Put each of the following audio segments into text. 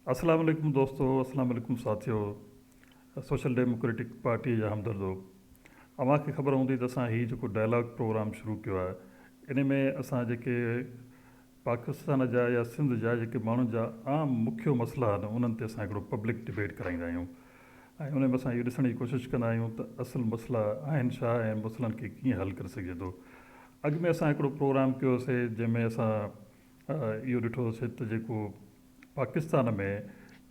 अस्सलाम वालेकुम दोस्तों, अस्सलाम वालेकुम साथियों। सोशल डेमोक्रेटिक पार्टी जा हमदर्दो। अव्हांखे ख़बर हूंदी त असां हीउ जेको डायलॉग प्रोग्राम शुरू कयो आहे, इन में असां जेके पाकिस्तान जा या सिंध जा जेके माण्हुनि जा आम मुख्य मसइला आहिनि उन्हनि ते असां हिकिड़ो पब्लिक डिबेट कराईंदा आहियूं। ऐं उन में असां इहो ॾिसण जी कोशिशि कंदा आहियूं त असुलु मसइला आहिनि छा ऐं मसइलनि खे कीअं हल करे सघिजे थो। अॻु में असां हिकिड़ो प्रोग्राम कयोसीं जंहिंमें असां इहो ॾिठोसीं त जेको पाकिस्तान में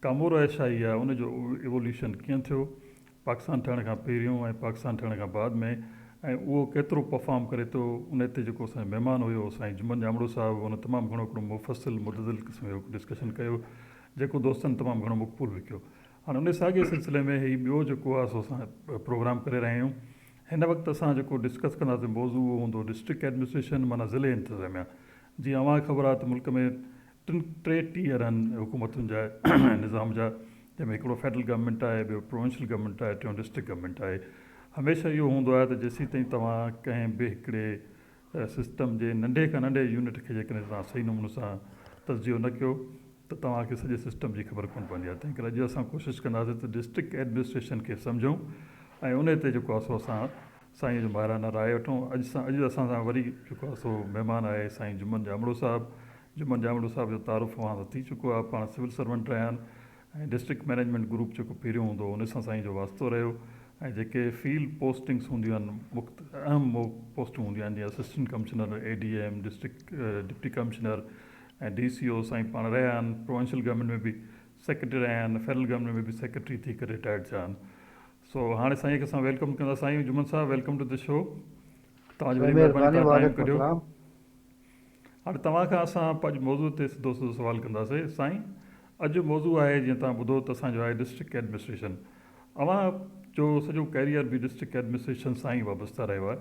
कामोर शाही आहे उनजो इवोल्यूशन कीअं थियो पाकिस्तान ठहण खां पहिरियों ऐं पाकिस्तान ठहण खां बाद में, ऐं उहो केतिरो परफॉर्म करे थो। उन ते जेको असांजो महिमान हुयो साईं जुमन जामड़ो साहिबु, उन तमामु घणो हिकिड़ो मुफ़सिल मुतदिल क़िस्म जो डिस्कशन कयो जेको दोस्तनि तमामु घणो मक़बूल बि कयो। हाणे उन साॻिए सिलसिले में हीउ ॿियो जेको आहे सो असां प्रोग्राम करे रहिया आहियूं। हिन वक़्तु असां जेको डिस्कस कंदासीं मौज़ू उहो हूंदो डिस्ट्रिक्ट एडमिनिस्ट्रेशन माना ज़िले इंतिज़ामिया। जीअं अव्हांखे ख़बर आहे त मुल्क में टे टीयर आहिनि हुकूमतुनि जा निज़ाम जा, जंहिंमें हिकिड़ो फेडरल गवर्नमेंट आहे, ॿियो प्रोविंशियल गवर्नमेंट आहे, टियों डिस्ट्रिक्ट गवर्नमेंट आहे। हमेशह इहो हूंदो आहे त जेसीं ताईं तव्हां कंहिं बि हिकिड़े सिस्टम जे नंढे खां नंढे यूनिट खे जेकॾहिं तव्हां सही नमूने सां तस्जियो न कयो त तव्हांखे सॼे सिस्टम जी ख़बर कोन पवंदी आहे। तंहिं करे अॼु असां कोशिशि कंदासीं त डिस्ट्रिक्ट एडमिनिस्ट्रेशन खे सम्झूं ऐं उन ते जेको आहे सो असां साईं जो माहिराना राय वठूं। अॼु असां सां वरी जेको आहे सो महिमान आहे साईं जुमन जामड़ो साहिबु। जुमन जामड़ो साहिब जो तारुफ़ अवां थी चुको आहे, पाण सिविल सर्वेंट रहिया आहिनि ऐं डिस्ट्रिक्ट मैनेजमेंट ग्रुप जेको पहिरियों हूंदो उन सां साईं जो वास्तो रहियो। ऐं जेके फील्ड पोस्टिंग्स हूंदियूं आहिनि अहम पोस्टूं हूंदियूं आहिनि जीअं assistant commissioner, ADM, district deputy commissioner ऐं DCO साईं पाण रहिया आहिनि। प्रोविंशियल गवर्नमेंट में बि सेक्रेटरी रहिया आहिनि, फेडरल गवर्नमेंट में बि सेक्रेटरी थी करे रिटायर्ड थिया आहिनि। सो हाणे साईं खे असां वेलकम कंदा। साईं जुमन साहिबु वेलकम टू द शो। तव्हांजी वॾी महिरबानी, महिरबानी, तव्हां टाइम वालेकुम कढियो। अस्सलाम। हाणे तव्हांखां असां अॼु मौज़ू ते सिधो सिधो सुवालु कंदासीं। साईं, अॼु मौज़ू आहे जीअं तव्हां ॿुधो त असांजो आहे डिस्ट्रिक्ट एडमिनिस्ट्रेशन। अव्हां जो सॼो कैरियर बि डिस्ट्रिक्ट एडमिनिस्ट्रेशन सां ई वाबस्ता रहियो आहे।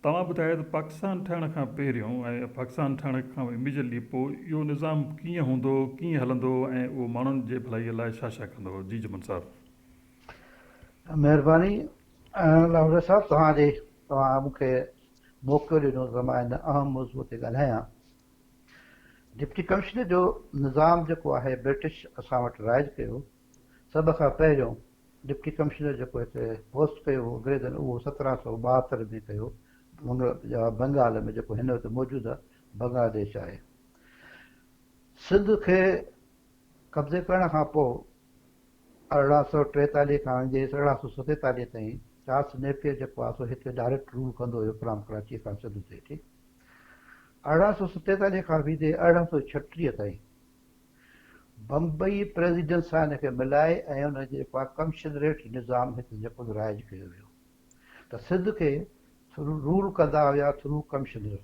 तव्हां ॿुधायो त पाकिस्तान ठहण खां पहिरियों ऐं पाकिस्तान ठहण खां इमीजिएटली पोइ इहो निज़ाम कीअं हूंदो, कीअं हलंदो ऐं उहो माण्हुनि जे भलाईअ लाइ छा छा कंदो? जी जुमन साहिबु। महिरबानी लाहौर साहब, तव्हां मूंखे मौक़ो ॾिनो त मां हिन अहम मौज़ूअ ते ॻाल्हायां। डिप्टी कमिश्नर जो निज़ाम जेको आहे ब्रिटिश असां वटि राइज कयो। सभ खां पहिरियों डिप्टी कमिश्नर जेको हिते पोस्ट कयो हो अंग्रेज़नि, उहो 1772 में कयो बंगाल में, जेको हिन वक़्तु मौजूदु बांग्लादेश आहे। सिंध खे कब्ज़े करण खां पोइ 1843 खां वठी 1847 ताईं चार्ल्स नेपियर जेको आहे सो हिते डायरेक्ट रूल कंदो हुयो फ्राम कराची खां सिंध ते। ठीकु, 1847 खां वठी 1836 ताईं बम्बई प्रेसिडेंट सां हिनखे मिलाए ऐं हुन जेको आहे कमिशनरेट निज़ाम हिते जेको राइज कयो वियो। त सिंध खे रूल कंदा हुया थ्रू कमिशनर,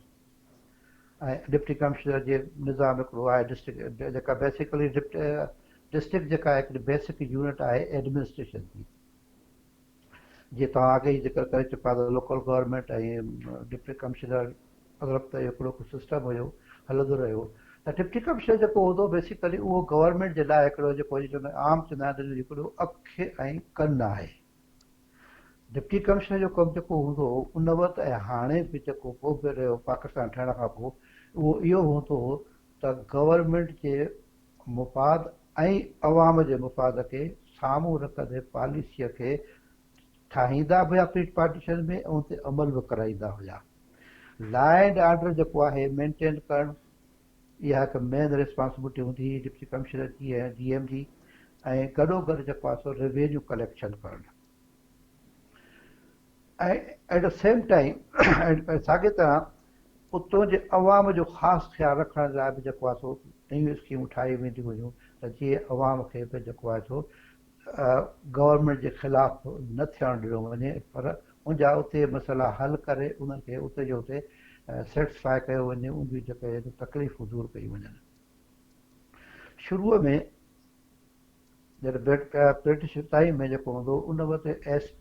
ऐं डिप्टी कमिश्नर जे निज़ाम हिकिड़ो आहे डिस्ट्रिक्ट जेका बेसिकली डिस्ट्रिक्ट जेका हिकिड़ी बेसिक यूनिट आहे एडमिनिस्ट्रेशन जी। जीअं तव्हां अॻे ई ज़िक्र करे चुका त लोकल गवर्नमेंट ऐं डिप्टी कमिश्नर मतिलबु त हिकिड़ो सिस्टम हुयो, हलंदो रहियो। त डिप्टी कमिश्नर जेको हूंदो बेसिकली उहो गवर्नमेंट जे लाइ हिकिड़ो जेको आम चवंदा आहिनि हिकिड़ो अखि ऐं कनु आहे। डिप्टी कमिश्नर जो कमु जेको हूंदो उन वक़्तु ऐं हाणे बि जेको पोइ बि रहियो पाकिस्तान ठहण खां पोइ, उहो इहो हूंदो त गवर्नमेंट जे मुफ़ाद ऐं अवाम जे मुफ़ाद खे साम्हूं रखंदे पॉलिसीअ खे ठाहींदा बि हुया पार्टीशन में, ऐं ते अमल बि कराईंदा हुया। लॉ एंड ऑर्डर जेको आहे मेंटेन करणु, इहा हिकु मेन रिस्पॉन्सिबिलिटी हूंदी हुई डिप्टी कमिश्नर जी ऐं DM जी। ऐं गॾोगॾु जेको आहे सो रेवेन्यू कलेक्शन करणु, ऐं एट द सेम टाइम साॻे तरह उतां जे अवाम जो ख़ासि ख़्यालु रखण लाइ बि जेको आहे सो नयूं स्कीमूं ठाही वेंदियूं हुयूं त जीअं अवाम खे बि जेको आहे सो गवर्नमेंट जे ख़िलाफ़ु न थियणु ॾिनो वञे, पर उनजा उते मसइला हल करे उनखे उते जो उते सेटिस्फाई कयो वञे, उनजी जेके तकलीफ़ूं दूरि कयूं वञनि। शुरूअ में जॾहिं ब्रिटिश टाइम में जेको हूंदो उन वक़्तु SP,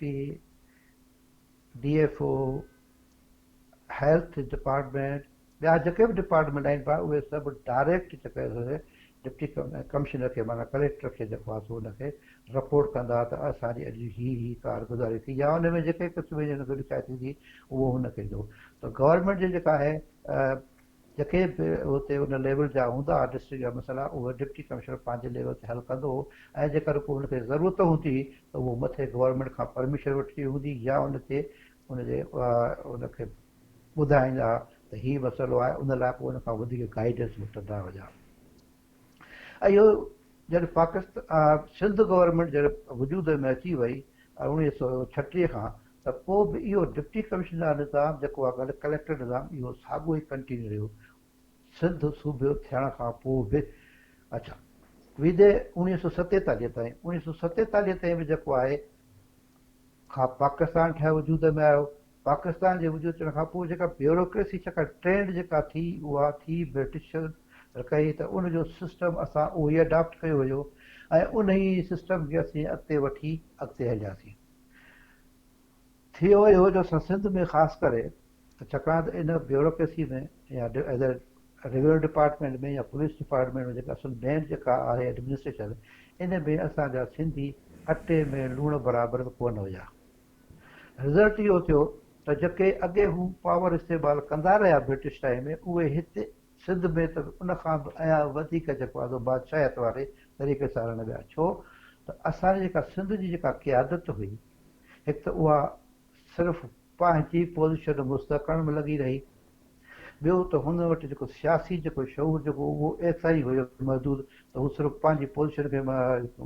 DFO, हेल्थ डिपार्टमेंट, ॿिया जेके बि डिपार्टमेंट आहिनि पाण उहे सभु डायरेक्ट जेके डिप्टी कमिश्नर खे माना कलेक्टर खे जेको आहे सो हुनखे रिपोर्ट कंदा त असांजी अॼु ही कारगुज़ारी थी, या हुन में जेके क़िस्म जी ॾुखियाई थींदी उहो हुनखे ॾियो। त गवर्नमेंट जी जेका आहे जेके बि हुते उन लेवल जा हूंदा डिस्ट्रिक्ट जा मसइला उहे डिप्टी कमिश्नर पंहिंजे लेवल ते हल कंदो हो ऐं जेकर को हुनखे ज़रूरत हूंदी त उहो मथे गवर्नमेंट खां परमिशन वठी हूंदी या उन ते उनजे उनखे ॿुधाईंदा त हीउ मसइलो आहे उन लाइ पोइ उन खां वधीक गाइडेंस वठंदा हुआ। ऐं इहो जॾहिं पाकिस्तान सिंध गवर्नमेंट जॾहिं वजूद में अची वई 1936 खां त पोइ बि इहो डिप्टी कमिश्नर निज़ाम जेको आहे कलेक्टर निज़ाम इहो साॻियो ई कंटिन्यू रहियो सिंध सूबे थियण खां पोइ बि। अच्छा विदे 1947 ताईं 1947 ताईं बि जेको आहे खां पाकिस्तान ठहियो वजूद में आयो। पाकिस्तान जे वजूद अचण खां पोइ जेका ब्यूरोक्रेसी जेका ट्रेंड जेका थी उहा थी ब्रिटिश कई त उनजो सिस्टम असां उहो ई अडॉप्ट कयो हुयो ऐं उन ई सिस्टम खे असीं अॻिते वठी अॻिते हलियासीं। थी वियो इहो जो असां सिंध में ख़ासि करे छाकाणि त इन ब्यूरोक्रेसी में या एज ए रेवेन्यू डिपार्टमेंट में या पुलिस डिपार्टमेंट में जेका असल मेन जेका आहे एडमिनिस्ट्रेशन इन में असांजा सिंधी अटे में लूणु बराबरि कोन हुया। रिज़ल्ट इहो थियो त जेके अॻे हू पावर इस्तेमालु कंदा रहिया ब्रिटिश टाइम में उहे हिते सिंध में त उन खां बि अञा वधीक जेको आहे बादशाहत वारे तरीक़े सां हलण विया। छो त असांजी जेका सिंध जी जेका क़यादत हुई हिकु त उहा सिर्फ़ु पंहिंजी पोज़ीशन मुस्तक़िल में लॻी रही। ॿियो त हुन वटि जेको सियासी जेको शऊर जेको उहो एतिरा ई हुयो महदूद त हू सिर्फ़ु पंहिंजी पोज़ीशन खे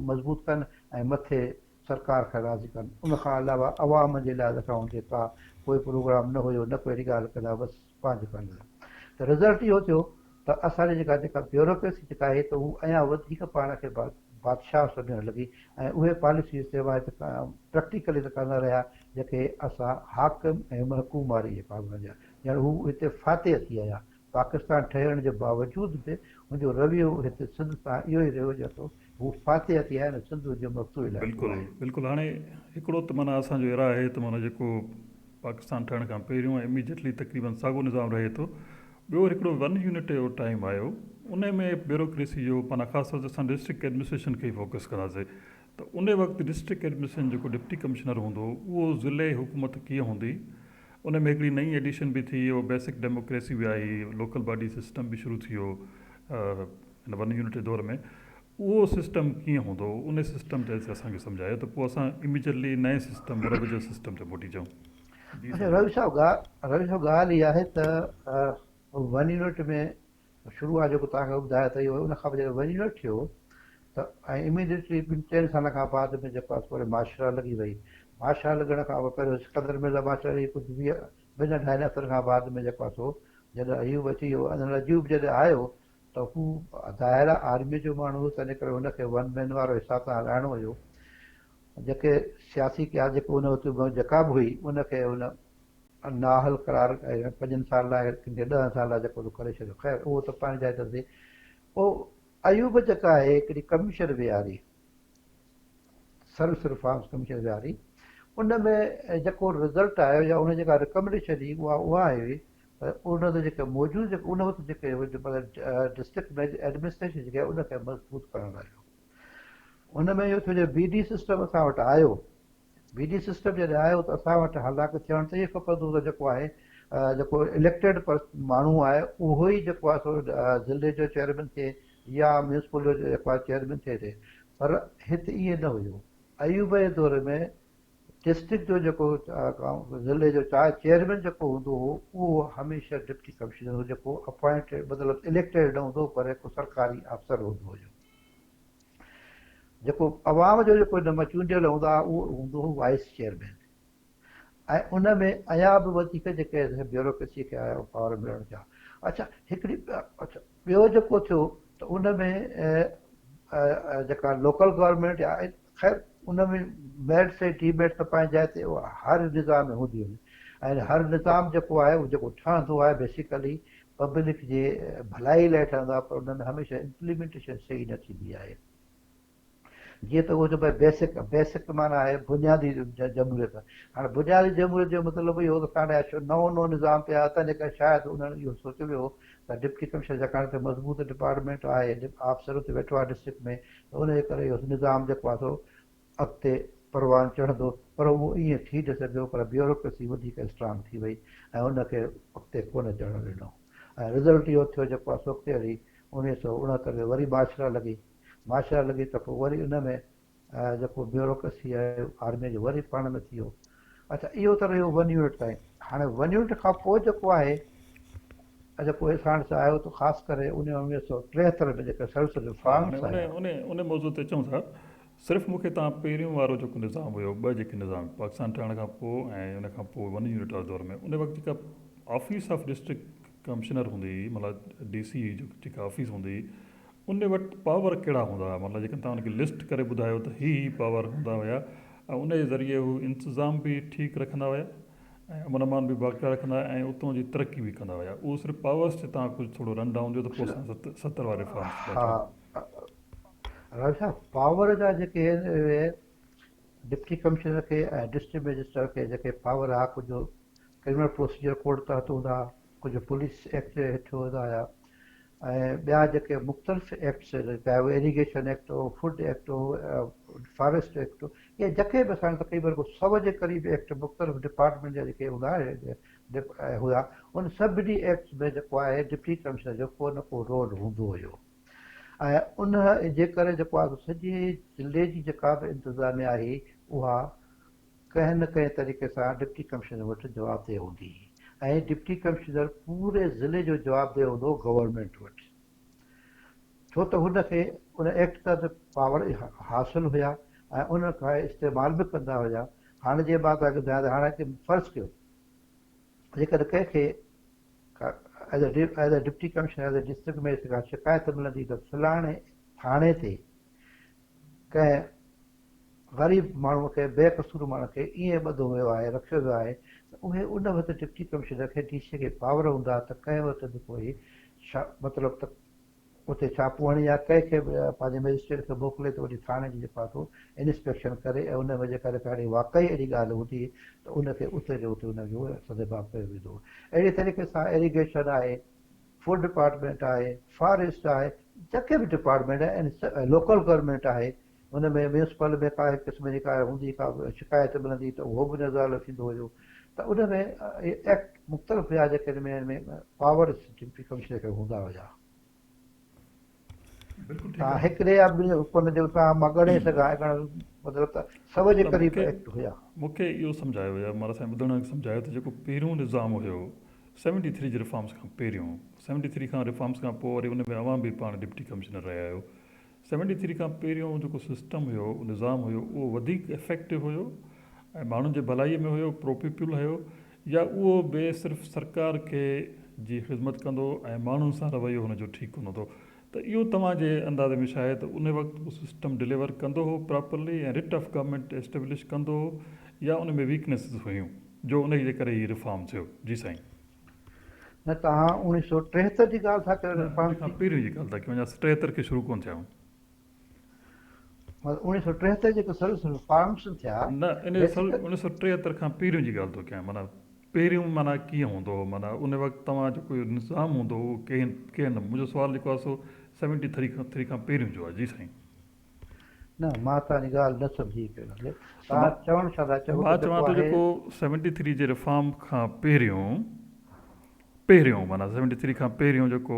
मज़बूत कनि ऐं मथे सरकार खे राज़ी कनि। उनखां अलावा अवाम जे लाइ रखूं जे का कोई प्रोग्राम न हुयो न कोई अहिड़ी ॻाल्हि कंदा बसि पंहिंजो कंदा। त रिज़ल्ट इहो थियो त असांजी जेका ब्यूरोक्रेसी जेका आहे त हू अञा वधीक पाण खे बादशाह सम्झणु लॻी ऐं उहे पॉलिसी इस्तेमालु प्रैक्टिकली त कंदा रहिया जेके असां हाकिम ऐं महकूम वारी जेका हुनजा ॼण हू हिते फाते थी आया। पाकिस्तान ठहण जे बावजूदि बि मुंहिंजो रवैयो हिते सिंध सां इहो ई रहियो जेको हू फाते थी आया न सिंध जो मक़सूद इलाही बिल्कुलु बिल्कुलु। हाणे हिकिड़ो त माना असांजो अहिड़ा आहे त माना जेको पाकिस्तान ठहण खां पहिरियों इमीडिएटली तक़रीबन साॻियो निज़ाम रहे थो। ॿियो हिकिड़ो 1 यूनिट जो टाइम आयो उन में ब्यूरोक्रेसी जो माना ख़ासि तौर ते असां डिस्ट्रिक्ट एडमिनिस्ट्रेशन खे ई फोकस कंदासीं त उन वक़्तु डिस्ट्रिक्ट एडमिनिस्ट्रेशन जेको डिप्टी कमिश्नर हूंदो उहो ज़िले हुकूमत कीअं हूंदी। उन में हिकिड़ी नई एडिशन बि थी उहो बेसिक डेमोक्रेसी बि आई लोकल बॉडी सिस्टम बि शुरू थी वियो हिन 1 यूनिट जे दौर में। उहो सिस्टम कीअं हूंदो उन सिस्टम ते असांखे सम्झायो त पोइ असां इमीडिएटली नए सिस्टम मुरब जो सिस्टम ते मोटी अचूं। अच्छा रवि साहब ॻाल्हि इहा आहे त 1 यूनिट में शुरू आहे जेको तव्हांखे ॿुधायो त इहो उन खां पोइ जॾहिं 1 यूनिट थियो त ऐं इमीडिएटली 2-3 साल खां बाद में जेको आहे वरी माशरा लॻी वई। माशरा लॻण खां पोइ पहिरियों सिकंदर मिर्ज़ा माशरा रही कुझु 2.5 हफ़्तनि खां बाद में जेको आहे सो जॾहिं अयूब अची वियो अयूब जॾहिं आयो त हू ज़ाहिर आर्मी जो माण्हू हो तंहिं करे हुनखे 1 मैन वारो हिसाब सां हलाइणो हुयो। जेके सियासी क़यादत जेको हुन वक़्तु जेका बि हुई उनखे हुन नाहल करार 5 साल लाइ 10 साल लाइ जेको करे छॾियो। ख़ैर उहो त पंहिंजी जाइ ते पोइ अयूब जेका आहे हिकिड़ी कमीशन विहारी सर्विस रिफॉर्म्स कमीशन विहारी उन में जेको रिज़ल्ट आयो या उन जेका रिकमेंडेशन हुई उहा आई हुई त उन ते जेके मौजूदु जेके उन वक़्तु जेके डिस्ट्रिक्ट एडमिनिस्ट्रेशन जेके उनखे मज़बूत करण लाइ उन में इहो थियो जो BD सिस्टम असां वटि आयो। BD सिस्टम जॾहिं आयो त असां वटि हालांकि थियणु त इहो खपंदो त जेको आहे जेको इलेक्टेड माण्हू आहे उहो ई जेको आहे सो ज़िले जो चेयरमैन थिए या म्यूनिसिपल जो जेको आहे चेयरमैन थिए पर हिते ईअं न हुयो। अयूब जे दौर में डिस्ट्रिक्ट जो जेको ज़िले जो चेयरमैन जेको हूंदो हो उहो हमेशह डिप्टी कमिश्नर जेको अपॉइंटेड मतिलबु इलेक्टेड न हूंदो पर हिकु सरकारी अफ़सर हूंदो हुयो। जेको अवाम जो जेको हिन में चूंडियल हूंदा उहो हूंदो हो वाइस चेयरमैन ऐं उन में अञा बि वधीक जेके ब्यूरोक्रेसी खे आया पावर मिलण थिया। अच्छा हिकिड़ी अच्छा ॿियो जेको थियो त उन में जेका लोकल गवर्नमेंट आहे ख़ैर उन में मेरिट से डीमेरिट त पंहिंजी जाइ ते उहा हर निज़ाम में हूंदियूं आहिनि ऐं हर निज़ाम जेको आहे उहो जेको ठहंदो आहे बेसिकली पब्लिक जे भलाई लाइ ठहंदो आहे पर उन में हमेशह इम्प्लीमेंटेशन सही न थींदी आहे। जीअं त उहो जो भई बेसिक माना आहे बुनियादी जमहूरियत। हाणे बुनियादी जमहूरियत जो मतिलबु इहो त हाणे नओं निज़ाम पिया तंहिंजे करे शायदि उन्हनि इहो सोचियो वियो त डिप्टी कमिश्नर छाकाणि त मज़बूत डिपार्टमेंट आहे अफ़सर उते वेठो आहे डिस्ट्रिक्ट में त उनजे करे इहो निज़ाम जेको आहे सो अॻिते परवान चढ़ंदो पर उहो ईअं थी न सघियो पर ब्यूरोक्रेसी वधीक स्ट्रांग थी वई ऐं उनखे अॻिते कोन चढ़णु ॾिनो। ऐं रिज़ल्ट इहो थियो जेको आहे सो वरी 1969 में वरी माशरा लॻी त पोइ वरी उन में जेको ब्यूरोक्रेसी आहे आर्मी जो वरी पाण में थी वियो। अच्छा, इहो त रहियो 1 यूनिट ताईं। हाणे 1 यूनिट खां पोइ जेको आहे जेको साण सां आयो त ख़ासि करे 1973 में जेके सर्विस हा, हाणे रिफॉर्म्स आया। उन मौज़ूअ ते अचूं था। सिर्फ़ु मूंखे तव्हां पहिरियों वारो जेको निज़ाम हुयो, ॿ जेके निज़ाम पाकिस्तान ठहण खां पोइ ऐं उन खां पोइ 1 यूनिट वारे दौर में, उन वक़्तु जेका ऑफिस ऑफ डिस्ट्रिक्ट कमिश्नर हूंदी हुई, मतिलबु DC जेका ऑफिस हूंदी हुई, उन वटि पावर कहिड़ा हूंदा हुआ, मतिलबु जेके तव्हां उनखे लिस्ट करे ॿुधायो त ही पावर हूंदा हुया, ऐं उन जे ज़रिए हू इंतिज़ाम बि ठीकु रखंदा हुया ऐं अमन अमान बि बाक़ाइदा रखंदा हुआ ऐं उतां जी तरक़ी बि कंदा हुया। उहो सिर्फ़ु पावर्स ते तव्हां कुझु थोरो रन डाउन ॾियो त पोइ असां 70 वारे फॉर्म्स ते हा, अचूं। राजा साहब, पावर जा जेके डिप्टी कमिश्नर खे ऐं डिस्ट्रिक्ट मजिस्ट्रेट खे जेके पावर आहे, कुझु क्रिमिनल प्रोसीजर कोड तहत हूंदा, कुझु पुलिस एक्ट जे हेठि हूंदा हुया, ऐं ॿिया जेके मुख़्तलिफ़ एक्ट्स, चाहे उहे इरीगेशन एक्ट हो, फूड एक्ट हो, फॉरेस्ट एक्ट हो, इहे जेके बि असां तक़रीबन 100 जे क़रीब एक्ट मुख़्तलिफ़ डिपार्टमेंट जा जेके हूंदा हुआ, उन सभिनी एक्ट्स में जेको आहे डिप्टी कमिश्नर जो को न को रोल हूंदो हुयो। ऐं उन जे करे जेको आहे सॼे ज़िले जी जेका बि इंतिज़ामिया आहे उहा कंहिं न कंहिं तरीक़े सां डिप्टी कमिश्नर वटि जवाबदेह हूंदी हुई, ऐं डिप्टी कमिश्नर पूरे ज़िले जो जवाबदेह हूंदो गवर्नमेंट वटि, छो त हुनखे उन एक्ट तहत पावर हासिलु हुया ऐं उन खां इस्तेमालु बि कंदा हुया। हाणे जीअं मां तव्हांखे ॿुधायां त हाणे फ़र्ज़ु कयो जेकॾहिं कंहिंखे as a deputy commissioner as a district magistrate खां शिकायत मिलंदी त फलाणे थाणे ते कंहिं ग़रीब माण्हूअ खे, बेक़सूर माण्हू खे ईअं ॿधो वियो आहे, रखियो वियो आहे, त उहे उन वक़्तु डिप्टी कमिश्नर खे DC खे पावर हूंदा त कंहिं वक़्तु बि कोई मतिलबु त उते छापो हणी या कंहिंखे बि पंहिंजे मजिस्ट्रेट खे मोकिले त वरी थाणे जी जेका थो इंस्पेक्शन करे ऐं उन में जेकॾहिं कहिड़ी वाक़ई अहिड़ी ॻाल्हि हूंदी त उनखे उते जो उते उनजो सज़ा कयो वेंदो। अहिड़े तरीक़े सां इरीगेशन आहे, फूड डिपार्टमेंट आहे, फॉरेस्ट आहे, जेके बि डिपार्टमेंट आहे, लोकल गवर्नमेंट आहे, उन में म्यूनिसिपल में का क़िस्म जी का हूंदी, का शिकायत मिलंदी त उहो बि नज़ारो थींदो हुयो। त उन में एक्ट मुख़्तलिफ़ हुया जेके में पावर डिप्टी कमिश्नर खे हूंदा हुया। बिल्कुलु ठीकु तव्हां आहे। हिकिड़े या ॿिनि हुन जे तव्हां मां ॻणे सघां मतिलबु त 100 जे न, क़रीब एक्ट हुया। मूंखे इहो सम्झायो हुया, मां असांजे ॿुधण खे सम्झायो त जेको पहिरियों निज़ाम हुयो 73 जे रिफॉर्म्स खां पहिरियों, 73 खां रिफॉर्म्स खां पोइ वरी उन में अवां बि पाण डिप्टी कमिश्नर रहिया आहियो। 73 खां पहिरियों जेको सिस्टम हुयो, निज़ाम हुयो, उहो वधीक इफेक्टिव हुयो ऐं माण्हुनि जे भलाईअ में हुयो, प्रो पीपुल हुयो, या उहो बि सिर्फ़ु सरकार खे जी ख़िदमत कंदो ऐं माण्हुनि सां रवैयो हुनजो ठीकु हूंदो हो? त इहो तव्हांजे अंदाज़े में शायदि उन वक़्तु उहो सिस्टम डिलीवर कंदो हो प्रॉपरली ऐं रिट ऑफ गवर्नमेंट एस्टेब्लिश कंदो हो, या उन में वीकनेसिस हुयूं जो उन जे करे ई रिफॉर्म थियो? जी साईं। न, तव्हां 1973 जी ॻाल्हि था कयो न, उन रिफॉर्म्स खां जी? पहिरियों जी ॻाल्हि था कयूं, अञा 73 खे शुरू कोन थिया आहियूं। 1973 जेके सर्विस रिफॉर्म्स थिया न, इन बेसिक 1973 खां पहिरियों जी ॻाल्हि थो कयां, माना पहिरियों माना कीअं हूंदो हो, माना उन वक़्तु तव्हां जेको इहो निज़ाम हूंदो हो कंहिं न, मुंहिंजो सुवालु जेको आहे सो 73 खां पहिरियों जो आहे। जी साईं। न, मां तव्हांजी ॻाल्हि न सम्झी पियो। त तव्हां चवणु छा था चओ मां त चवां जेको थो आहे जेको 73 जे रिफॉर्म खां पहिरियों माना 73 खां पहिरियों जेको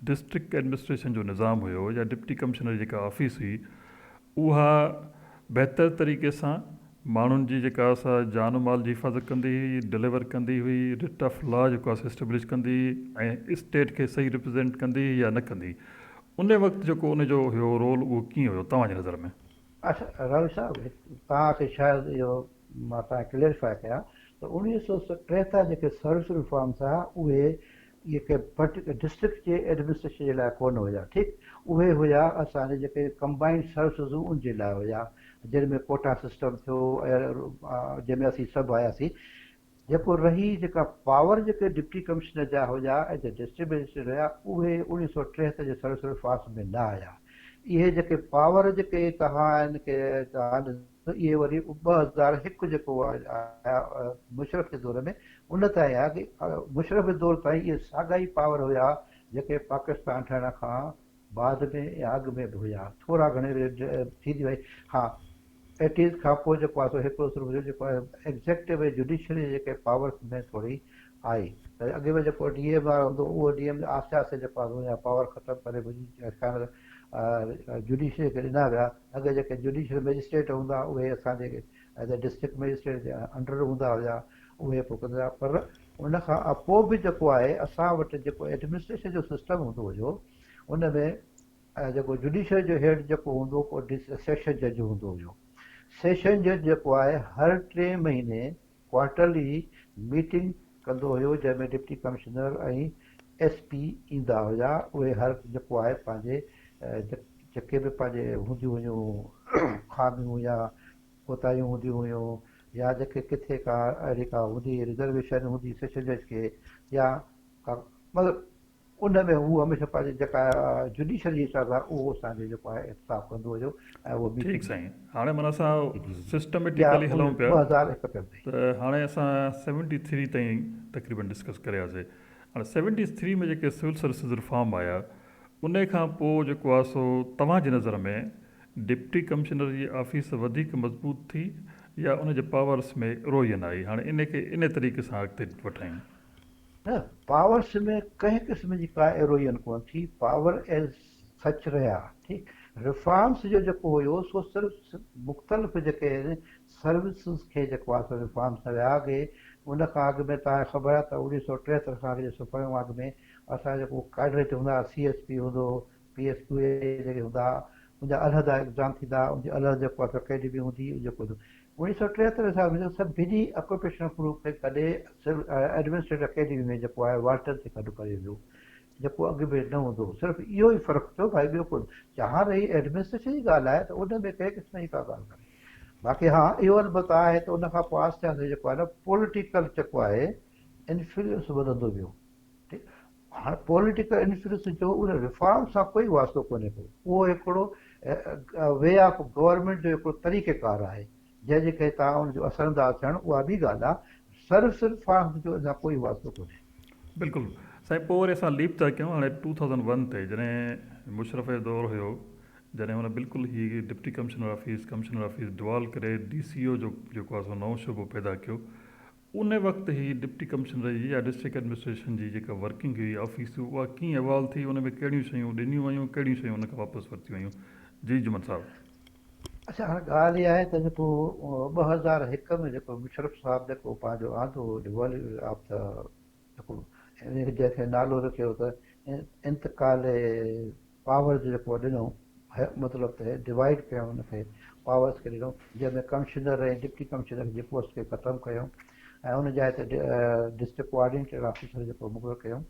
डिस्ट्रिक्ट एडमिनिस्ट्रेशन जो निज़ाम हुयो या डिप्टी कमिश्नर जेका ऑफिस हुई, उहा बहितर तरीक़े सां माण्हुनि जी जेका असां जान माल जी हिफ़ाज़त कंदी हुई, डिलीवर कंदी हुई, रिट ऑफ लॉ जेको आहे एस्टेब्लिश कंदी हुई ऐं स्टेट खे सही रिप्रेज़ेंट कंदी या न कंदी, उन वक़्तु जेको उनजो हुयो रोल, उहो कीअं हुयो तव्हांजे नज़र में? अच्छा, रवि साहब, तव्हांखे शायदि इहो मां तव्हांखे क्लियरिफाए कयां त 1973 जेके सर्विस रिफॉर्म्स हुआ उहे इहे के डिस्ट्रिक्ट जे एडमिनिस्ट्रेशन जे लाइ कोन हुया, ठीकु। उहे हुया असांजे जेके कंबाइंड सर्विसिस उन जे लाइ हुया, जंहिंमें कोटा सिस्टम थियो, जंहिंमें असीं सभु आयासीं। जेको रही जेका पावर जेके डिप्टी कमिश्नर जा हुया ऐं जे डिस्ट्रिक्ट मजिस्ट्रेट हुया, उहे 1973 जे सर्विस रिफॉर्म्स में न आया। इहे जेके पावर जेके तव्हां आहिनि के इहे वरी 2001 जेको आया मुशरफ जे दौर में, उन ताईं आया कि मुशरफ जे दौर ताईं इहे साॻा ई पावर हुया जेके पाकिस्तान ठहण खां बाद में या अॻु में बि हुया, थोरा घणे थींदी वई। हा, 80s खां पोइ जेको आहे सो हिकिड़ो सिर्फ़ु जेको आहे एग्ज़ेक्टिव ऐं जुडिशरी जेके पावर्स में थोरी आई। त अॻे में जेको DA वारो हूंदो उहो DM आस्ते आस्ते जेको आहे उनजा पावर ख़तमु करे जुडिशरी खे ॾिना विया। अॻे जेके जुडिशल मैजिस्ट्रेट हूंदा उहे असांजे as a district magistrate J under हूंदा हुया, उहे पोइ कंदा। पर उन खां पोइ बि जेको आहे असां वटि जेको एडमिनिस्ट्रेशन जो सिस्टम हूंदो हुयो उन में जेको जुडिशरी जो हेड जेको हूंदो पोइ सेशन जज हूंदो हुयो। सेशन जज जेको आहे हर 3 महीने क्वार्टरली मीटिंग कंदो हुयो, जंहिंमें डिप्टी कमिश्नर ऐं SP ईंदा हुया। उहे हर जेको आहे पंहिंजे जेके बि पंहिंजे हूंदियूं हुयूं ख़ामियूं या कोताहियूं हूंदियूं हुयूं या जेके किथे का अहिड़ी का हूंदी रिज़र्वेशन हूंदी सेशन जज खे या मतिलबु उन में हू हमेशह पंहिंजी जेका जुडिशरी हिसाब आहे उहो असांजो जेको आहे इंतिसाफ़ कंदो हुयो ऐं उहो ठीकु साईं। हाणे माना असां या सिस्टमेटिकली हलूं पिया 2001 में। त हाणे असां 73 ताईं तक़रीबन डिस्कस करियासीं। हाणे 73 में जेके सिविल सर्विसिस रिफॉर्म आया उन खां पोइ जेको आहे सो तव्हांजी नज़र में डिप्टी कमिश्नर जी ऑफिस वधीक मज़बूत थी या उनजे पावर्स में रोयन आई? हाणे इन खे इन तरीक़े सां अॻिते वठायूं। न, पावर्स में कंहिं क़िस्म जी का एरोयन कोन थी, पावर एज सच रहिया। ठीकु, रिफॉर्म्स जो जेको हुयो सो सिर्फ़ु मुख़्तलिफ़ जेके सर्विसिस खे जेको आहे सो रिफॉर्म्स न विया। अॻे उन खां अॻु में तव्हांखे ख़बर आहे त 1973 खां अॻु जे सुफ़ियो अॻु में असां जेको कैडरेट हूंदा, CSP हूंदो, PSQA जेके हूंदा, उनजा अलॻि एग्ज़ाम थींदा, उनजी अलॻि जेको आहे अकेडमी हूंदी। जेको 1973 साल में सभिनी ऑक्यूपेशनल ग्रुप खे कॾहिं एडमिनिस्ट्रेटिव अकेडमी में जेको आहे वाल्टर ते गॾु करे वियो, जेको अॻु में न हूंदो हो। सिर्फ़ु इहो ई फ़र्क़ु थियो, भाई ॿियो कोन। जहां रही एडमिनिस्ट्रेशन जी ॻाल्हि आहे त उन में कंहिं क़िस्म जी का ॻाल्हि कान्हे। बाक़ी हा इहो अलबत्ता आहे त उन खां पोइ आस्ते आस्ते जेको आहे न पॉलिटिकल जेको आहे इन्फ्लुएंस वधंदो वियो। ठीकु, हाणे पॉलिटिकल इन्फ्लुएंस जो उन रिफॉर्म सां कोई वास्तो कोन्हे को। उहो हिकिड़ो वे ऑफ गवर्नमेंट जो हिकिड़ो तरीक़ेकार आहे जंहिंजे करे तव्हां उनजो असरदार थियणु, उहा बि ॻाल्हि आहे। सर्विस रिफॉर्म जो अञा कोई वास्तो कोन्हे। बिल्कुलु साईं। पोइ वरी असां लीप था कयूं हाणे 2001 ते, जॾहिं मुशरफ जो दौरु हुयो, जॾहिं हुन बिल्कुलु ई डिप्टी कमिश्नर ऑफिस डिवॉल्व करे DCO जो जेको आहे सो नओं शुबो पैदा कयो। उन वक़्तु ई डिप्टी कमिश्नर जी या डिस्ट्रिक्ट एडमिनिस्ट्रेशन जी जेका वर्किंग हुई ऑफिस, उहा कीअं इवॉल्व थी, उन में कहिड़ियूं शयूं ॾिनियूं वयूं, कहिड़ियूं शयूं उन खां वापसि वरितियूं वयूं? जी जुमन साहब। अच्छा, हाणे ॻाल्हि इहा आहे त जेको 2001 में जेको मुशरफ साहिबु जेको पंहिंजो आंदो डिवॉल्व ऑफ द जेको जंहिंखे नालो रखियो त इंतकाल पावर जो जेको ॾिनो, मतिलबु त डिवाइड कयूं हुनखे पावर्स खे ॾिनो, जंहिंमें कमिश्नर ऐं डिप्टी कमिश्नर जी पोस्ट खे ख़तमु कयूं ऐं उन जाइ ते डिस्ट्रिक्ट कोऑर्डिनेटर ऑफिसर जेको मुक़ररु कयूं।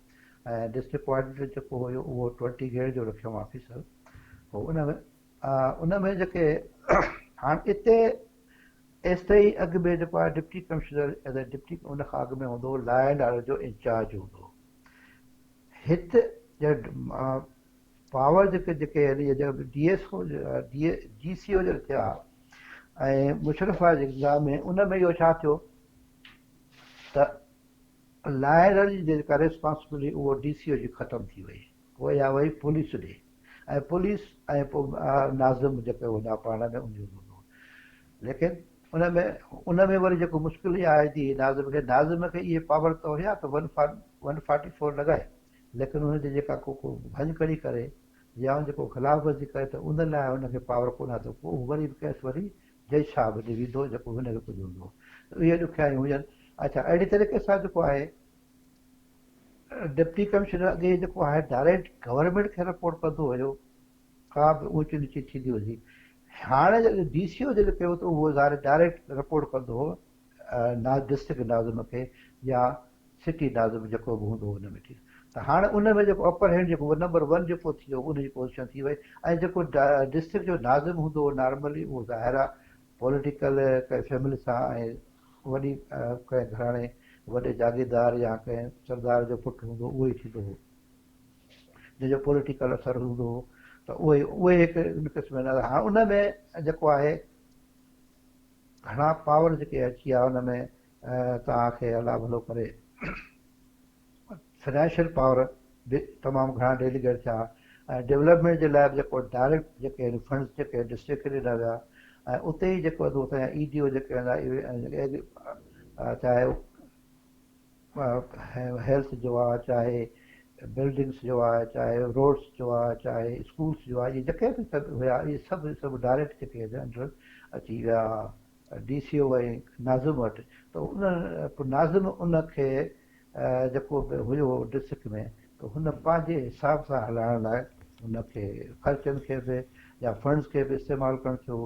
ऐं डिस्ट्रिक्ट कोऑर्डिनेटर जेको हुयो उहो 20 ग्रेड जो रखियो ऑफिसर। पोइ उन में जेके हाणे हिते एसि ताईं अॻु में जेको आहे deputy commissioner as a deputy, उन खां अॻु में हूंदो लॉ एंड ऑर्डर जो इंचार्ज हूंदो। हिते पावर जेके GCO जो थिया ऐं मुशरफ जे एग्ज़ाम में उन में इहो छा थियो त लॉ एंड ऑर्डर जी जेका रिस्पॉन्सिबिलिटी उहो DCO जी ख़तमु थी वई, उहा या वई पुलिस ॾे। ऐं पुलिस ऐं पोइ नाज़िम जेके हूंदा पाण में उनजो हूंदो। लेकिन उन में वरी जेको मुश्किल इहा आहे थी नाज़िम खे इहे पावर त हुया त 144 लॻाए, लेकिन हुनजी जेका को भंज करे या जेको ख़िलाफ़ वर्ज़ी करे त उन लाइ हुनखे पावर कोन आहे, त पोइ वरी केस वरी जज साहिब ॾे वेंदो जेको हुनखे कुझु हूंदो। इहे ॾुखियाई हुजनि। अच्छा, अहिड़ी तरीक़े सां जेको आहे डिप्टी कमिश्नर अॻे जेको आहे डायरेक्ट गवर्नमेंट खे रिपोर्ट कंदो हुयो, का बि ऊची नीची थींदी हुई। हाणे जॾहिं DCO जॾहिं कयो त उहो डायरेक्ट रिपोर्ट कंदो हो डिस्ट्रिक्ट नाज़िम खे या सिटी नाज़िम जेको बि हूंदो हुन में। त हाणे उन में जेको अपर हैंड जेको नंबर 1 जेको थी वियो उनजी पोजीशन थी वई। ऐं जेको डिस्ट्रिक्ट जो नाज़िम हूंदो हो नॉर्मली उहो ज़ाहिर आहे पॉलिटिकल कंहिं फैमिली सां ऐं वॾी कंहिं घराणे वॾे जागीरदार या कंहिं सरदार जो पुटु हूंदो उहो ई थींदो हो, जंहिंजो पॉलिटिकल असरु हूंदो हो। त उहे हिकु क़िस्म जा। हाणे उन में जेको आहे घणा पावर जेके अची विया उन में तव्हांखे अला भलो करे फाइनेंशियल पावर बि तमामु घणा डेलीगेट थिया ऐं डेवलपमेंट जे लाइ बि जेको डायरेक्ट जेके फंड्स जेके डिस्ट्रिक्ट खे ॾिना विया ऐं उते ई जेको हुते EDO जेके हूंदा चाहे हेल्थ जो आहे, चाहे बिल्डिंग्स जो आहे, चाहे रोड्स जो आहे, चाहे स्कूल्स जो आहे, इहे जेके बि सभु हुया इहे सभु डायरेक्ट जेके अंडर अची विया DCO ऐं नाज़िम वटि। त उन पोइ नाज़िम उनखे जेको बि हुयो डिस्ट्रिक्ट में, त हुन पंहिंजे हिसाब सां हलाइण लाइ उनखे ख़र्चनि खे बि या फंड्स खे बि इस्तेमालु करणु थियो।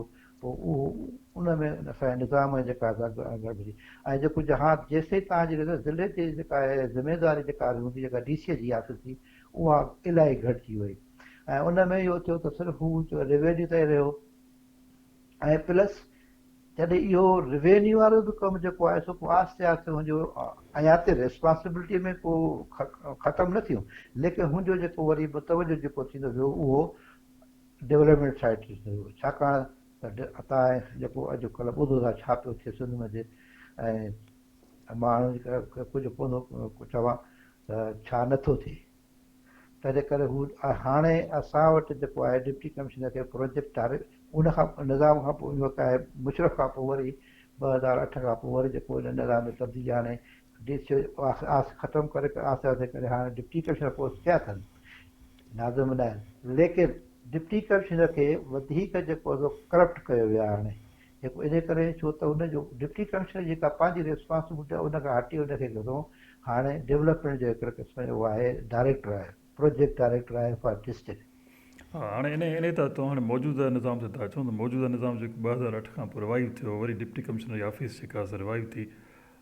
पोइ उहो उन में असांजे निज़ाम जेका गड़बड़ी ऐं जेको जहां जेसिताईं तव्हांजी ज़िले जी जेका आहे ज़िमेदारी जेका हूंदी, जेका DCA जी आहे थी, उहा इलाही घटिजी वई। ऐं उन में इहो थियो त सिर्फ़ु हू रेवेन्यू ते रहियो ऐं प्लस जॾहिं इहो रिवेन्यू वारो बि कमु जेको आहे सो पोइ आहिस्ते आहिस्ते हुनजो अञा ते रिस्पॉन्सिबिलिटी में को ख़तमु न थियूं, लेकिन हुनजो जेको वरी मुतवजो जेको थींदो वियो उहो डेवलपमेंट साइड थींदो वियो। छाकाणि त तव्हां जेको अॼुकल्ह ॿुधो था छा पियो थिए सिंध में ऐं माण्हुनि खे कुझु पवंदो चवां त छा नथो थिए। तंहिंजे करे हू हाणे असां वटि जेको आहे डिप्टी कमिश्नर खे प्रोजेक्ट आहे, उनखां निज़ाम खां पोइ इहो आहे मुशरफ खां पोइ वरी 2008 खां पोइ वरी जेको हिन निज़ाम में तब्दीली हाणे DCO ख़तमु करे आहिस्ते आहिस्ते करे हाणे डिप्टी कमिश्नर पोस्ट थिया अथनि, नाज़िम न आहिनि। लेकिन डिप्टी कमिश्नर खे वधीक जेको आहे करप्ट कयो वियो आहे हाणे, जेको इन करे छो त हुनजो डिप्टी कमिश्नर जेका पंहिंजी रिस्पॉन्सिबिलिटी आहे उनखां हटी हुनखे कयो हाणे डेवलपमेंट जो हिकिड़े क़िस्म जो आहे डायरेक्टर आहे, प्रोजेक्ट डायरेक्टर आहे फॉर डिस्ट्रिक्ट। हा, हाणे इन त तव्हां हाणे मौजूदा निज़ाम ते था अचो त मौजूदा निज़ाम जेको 2008 खां पोइ रिवाइव थियो, वरी डिप्टी कमिश्नर जी ऑफिस जेका आहे रिवाइव थी।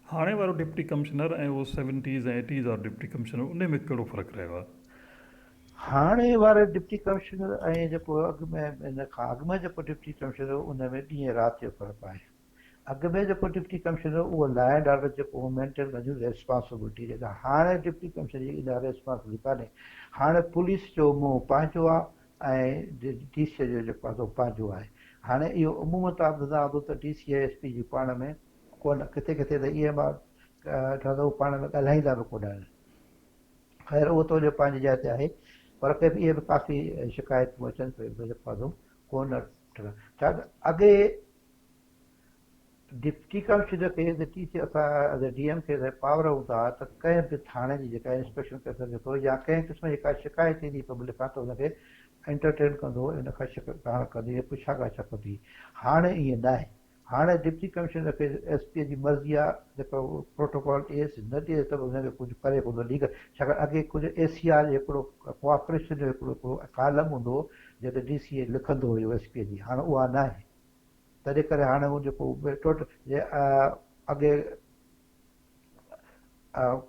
हाणे वारो डिप्टी कमिश्नर ऐं उहो 70s ऐं 80s वारो डिप्टी कमिश्नर उन में कहिड़ो फ़र्क़ु रहियो आहे? हाणे वारे डिप्टी कमिश्नर ऐं जेको अॻु में इन खां अॻु में जेको डिप्टी कमिश्नर उन में ॾींहं राति जो फ़र्क़ु आहे। अॻु में जेको डिप्टी कमिश्नर उहो लॉ एंड ऑर्डर जेको मेंटेन कंदियूं रिस्पॉन्सिबिलिटी, जेका हाणे डिप्टी कमिश्नर जी इहा रिस्पॉन्सिबिलिटी कान्हे। हाणे पुलिस जो मुंहुं पंहिंजो आहे ऐं DCA जो जेको आहे पंहिंजो आहे। हाणे इहो उमूमत आहे ॿुधां थो त DCA SP जी पाण में कोन, किथे किथे त इहे मां ठहंदो पाण में ॻाल्हाईंदा बि कोन आहिनि। ख़ैर उहो त पंहिंजी जाइ ते आहे, पर के बि इहे बि काफ़ी शिकायतूं अचनि पियूं जेको आहे कोन छा अॻे डिप्टी कमिश्नर खे असां DM खे पावर हूंदा त कंहिं बि थाणे जी जेका इंस्पेक्शन करे सघे थो या कंहिं क़िस्म जी का शिकायत ईंदी पब्लिक खां त हुनखे एंटरटेन कंदो, हिन खां शिकायत कंदी, पुछा ॻाछा कंदी। हाणे ईअं न आहे। हाणे डिप्टी कमिश्नर खे SP जी मर्ज़ी आहे, जेको प्रोटोकॉल न ॾिए त हुनखे कुझु करे कोन लीगल। छाकाणि अॻे कुझु ACR जो हिकिड़ो कोऑपरेशन जो हिकिड़ो कालम हूंदो हो जंहिंते DCA लिखंदो हुयो SP जी, हाणे उहा न आहे। तंहिंजे करे हाणे उहो जेको टोटल अॻे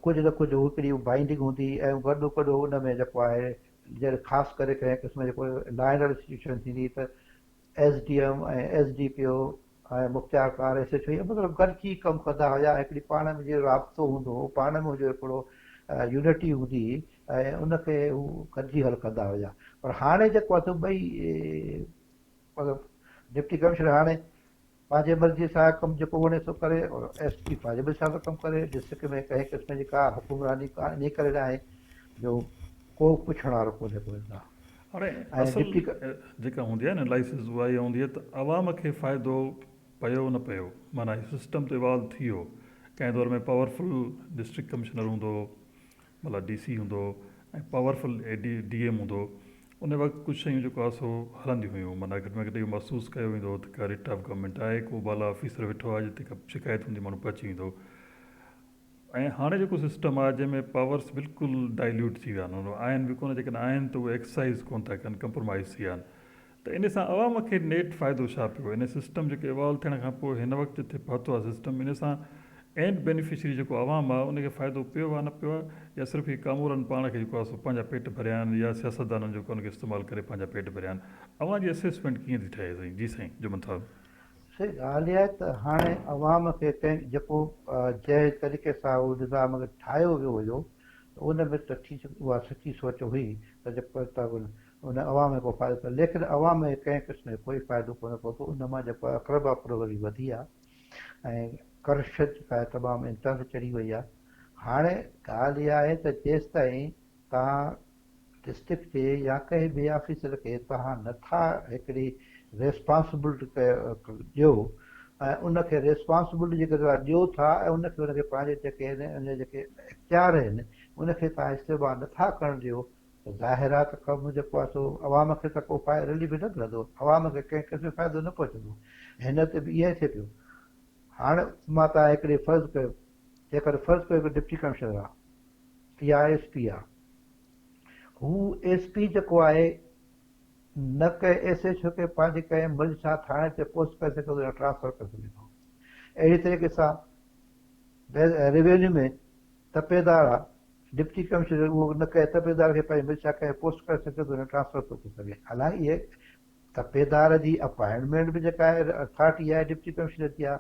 कुझु न कुझु हिकिड़ी बाइंडिंग हूंदी ऐं गॾो गॾु हुन में जेको आहे जॾहिं ख़ासि करे कंहिं क़िस्म जेको लॉ एंड ऑर्डर सिचुएशन थींदी त SDM ऐं SDPO ऐं मुख़्तियारकार SHO मतिलबु गॾिजी कमु कंदा हुया। हिकिड़ी पाण में जो राब्तो हूंदो हो, पाण में हुनजो हिकिड़ो यूनिटी हूंदी ऐं उनखे हू गॾिजी हल कंदा हुया। पर हाणे जेको आहे ॿई मतिलबु डिप्टी कमिश्नर हाणे पंहिंजे मर्ज़ी सां कमु जेको वणे थो करे और SP पंहिंजे मर्ज़ी सां कमु करे। डिस्ट्रिक्ट में कंहिं क़िस्म जी का हुकुमरानी इन करे न आहे जो को पुछण वारो कोन्हे को ईंदा। हाणे ऐं असल डिप्टी जेका हूंदी आहे न एनालिसिस उहा इहा हूंदी आहे त आवाम खे फ़ाइदो पियो न पियो, माना हीउ सिस्टम त इवॉल्व थी वियो। कंहिं दौर में पावरफुल डिस्ट्रिक्ट कमिश्नर हूंदो, मतिलबु DC हूंदो ऐं पावरफुल DM हूंदो। उन वक़्तु कुझु शयूं जेको आहे सो हलंदियूं हुयूं, माना घटि में घटि इहो महसूसु कयो वेंदो त का रिट ऑफ गवर्नमेंट आहे, को बाला ऑफिसर वेठो आहे जिते का शिकायत हूंदी माण्हू पहुची वेंदो। ऐं हाणे जेको सिस्टम आहे जंहिंमें पावर्स बिल्कुलु डाइल्यूट थी विया आहिनि, आहिनि बि कोन, जेकॾहिं आहिनि त उहे एक्सरसाइज़ कोन था कनि, कंप्रोमाइज़ थी विया आहिनि। त इन सां आवाम खे नेट फ़ाइदो छा पियो? इन सिस्टम जेके इवॉल्व थियण खां पोइ हिन वक़्तु जिथे पहुतो आहे सिस्टम, इन सां एंड बेनिफिशरी जेको आवाम आहे उनखे फ़ाइदो पियो आहे न पियो आहे, या सिर्फ़ु ही कामूरनि पाण खे जेको आहे सो पंहिंजा पेट भरिया आहिनि, या सियासतदाननि जेको उनखे इस्तेमालु करे पंहिंजा पेट भरिया आहिनि? अवां जी असेसमेंट कीअं थी ठहे साईं? जी साईं जुमन साहब। सही ॻाल्हि आहे त हाणे अवाम खे कंहिं जेको जंहिं तरीक़े सां उहो निज़ाम खे ठाहियो वियो हुयो त उन में त उहा सची सोच हुई त जेको त उन अवाम में को फ़ाइदो पियो, लेकिन अवाम में कंहिं क़िस्म जो कोई फ़ाइदो कोन पहुतो। उन मां जेको आहे अक़रबा वरी वधी आहे ऐं करप्शन जेका आहे तमामु इंतहा ते चढ़ी वई आहे। हाणे ॻाल्हि इहा आहे त जेसि ताईं तव्हां डिस्ट्रिक्ट खे या कंहिं ॿिए ऑफिसर खे तव्हां नथा हिकिड़ी रिस्पॉन्सिबिलिटी ॾियो ऐं उनखे रिस्पॉन्सिबिलिटी जेके तव्हां ॾियो था ऐं उनखे उनखे पंहिंजे जेके आहिनि उन जेके इख़्तियार आहिनि उनखे तव्हां इस्तेमालु नथा करणु ॾियो त ज़ाहिर आहे त कमु जेको आहे सो अवाम खे त को रिलीफ न मिलंदो, अवाम खे कंहिं क़िस्म जो फ़ाइदो न पहुचंदो। हिन ते बि इहा ई थिए पियो। हाणे मां तव्हां हिकिड़े फ़र्ज़ु कयो, जेकर फ़र्ज़ु कयो कि डिप्टी कमिश्नर आहे या एस पी आहे, हू एस पी जेको आहे न कंहिं एस एच ओ खे पंहिंजे कंहिं मुल्ज़ सां थाणे ते पोस्ट करे सघंदो या ट्रांसफर करे सघे थो। अहिड़ी तरीक़े सां रेवेन्यू में तपेदार आहे, डिप्टी कमिश्नर उहो न कंहिं तपेदार खे पंहिंजे मुल्ज़ सां कंहिं पोस्ट करे सघे थो या ट्रांसफर थो करे सघे। हालांकि इहे तपेदार जी अपॉइंटमेंट बि जेका आहे अथॉरिटी आहे डिप्टी कमिश्नर जी आहे।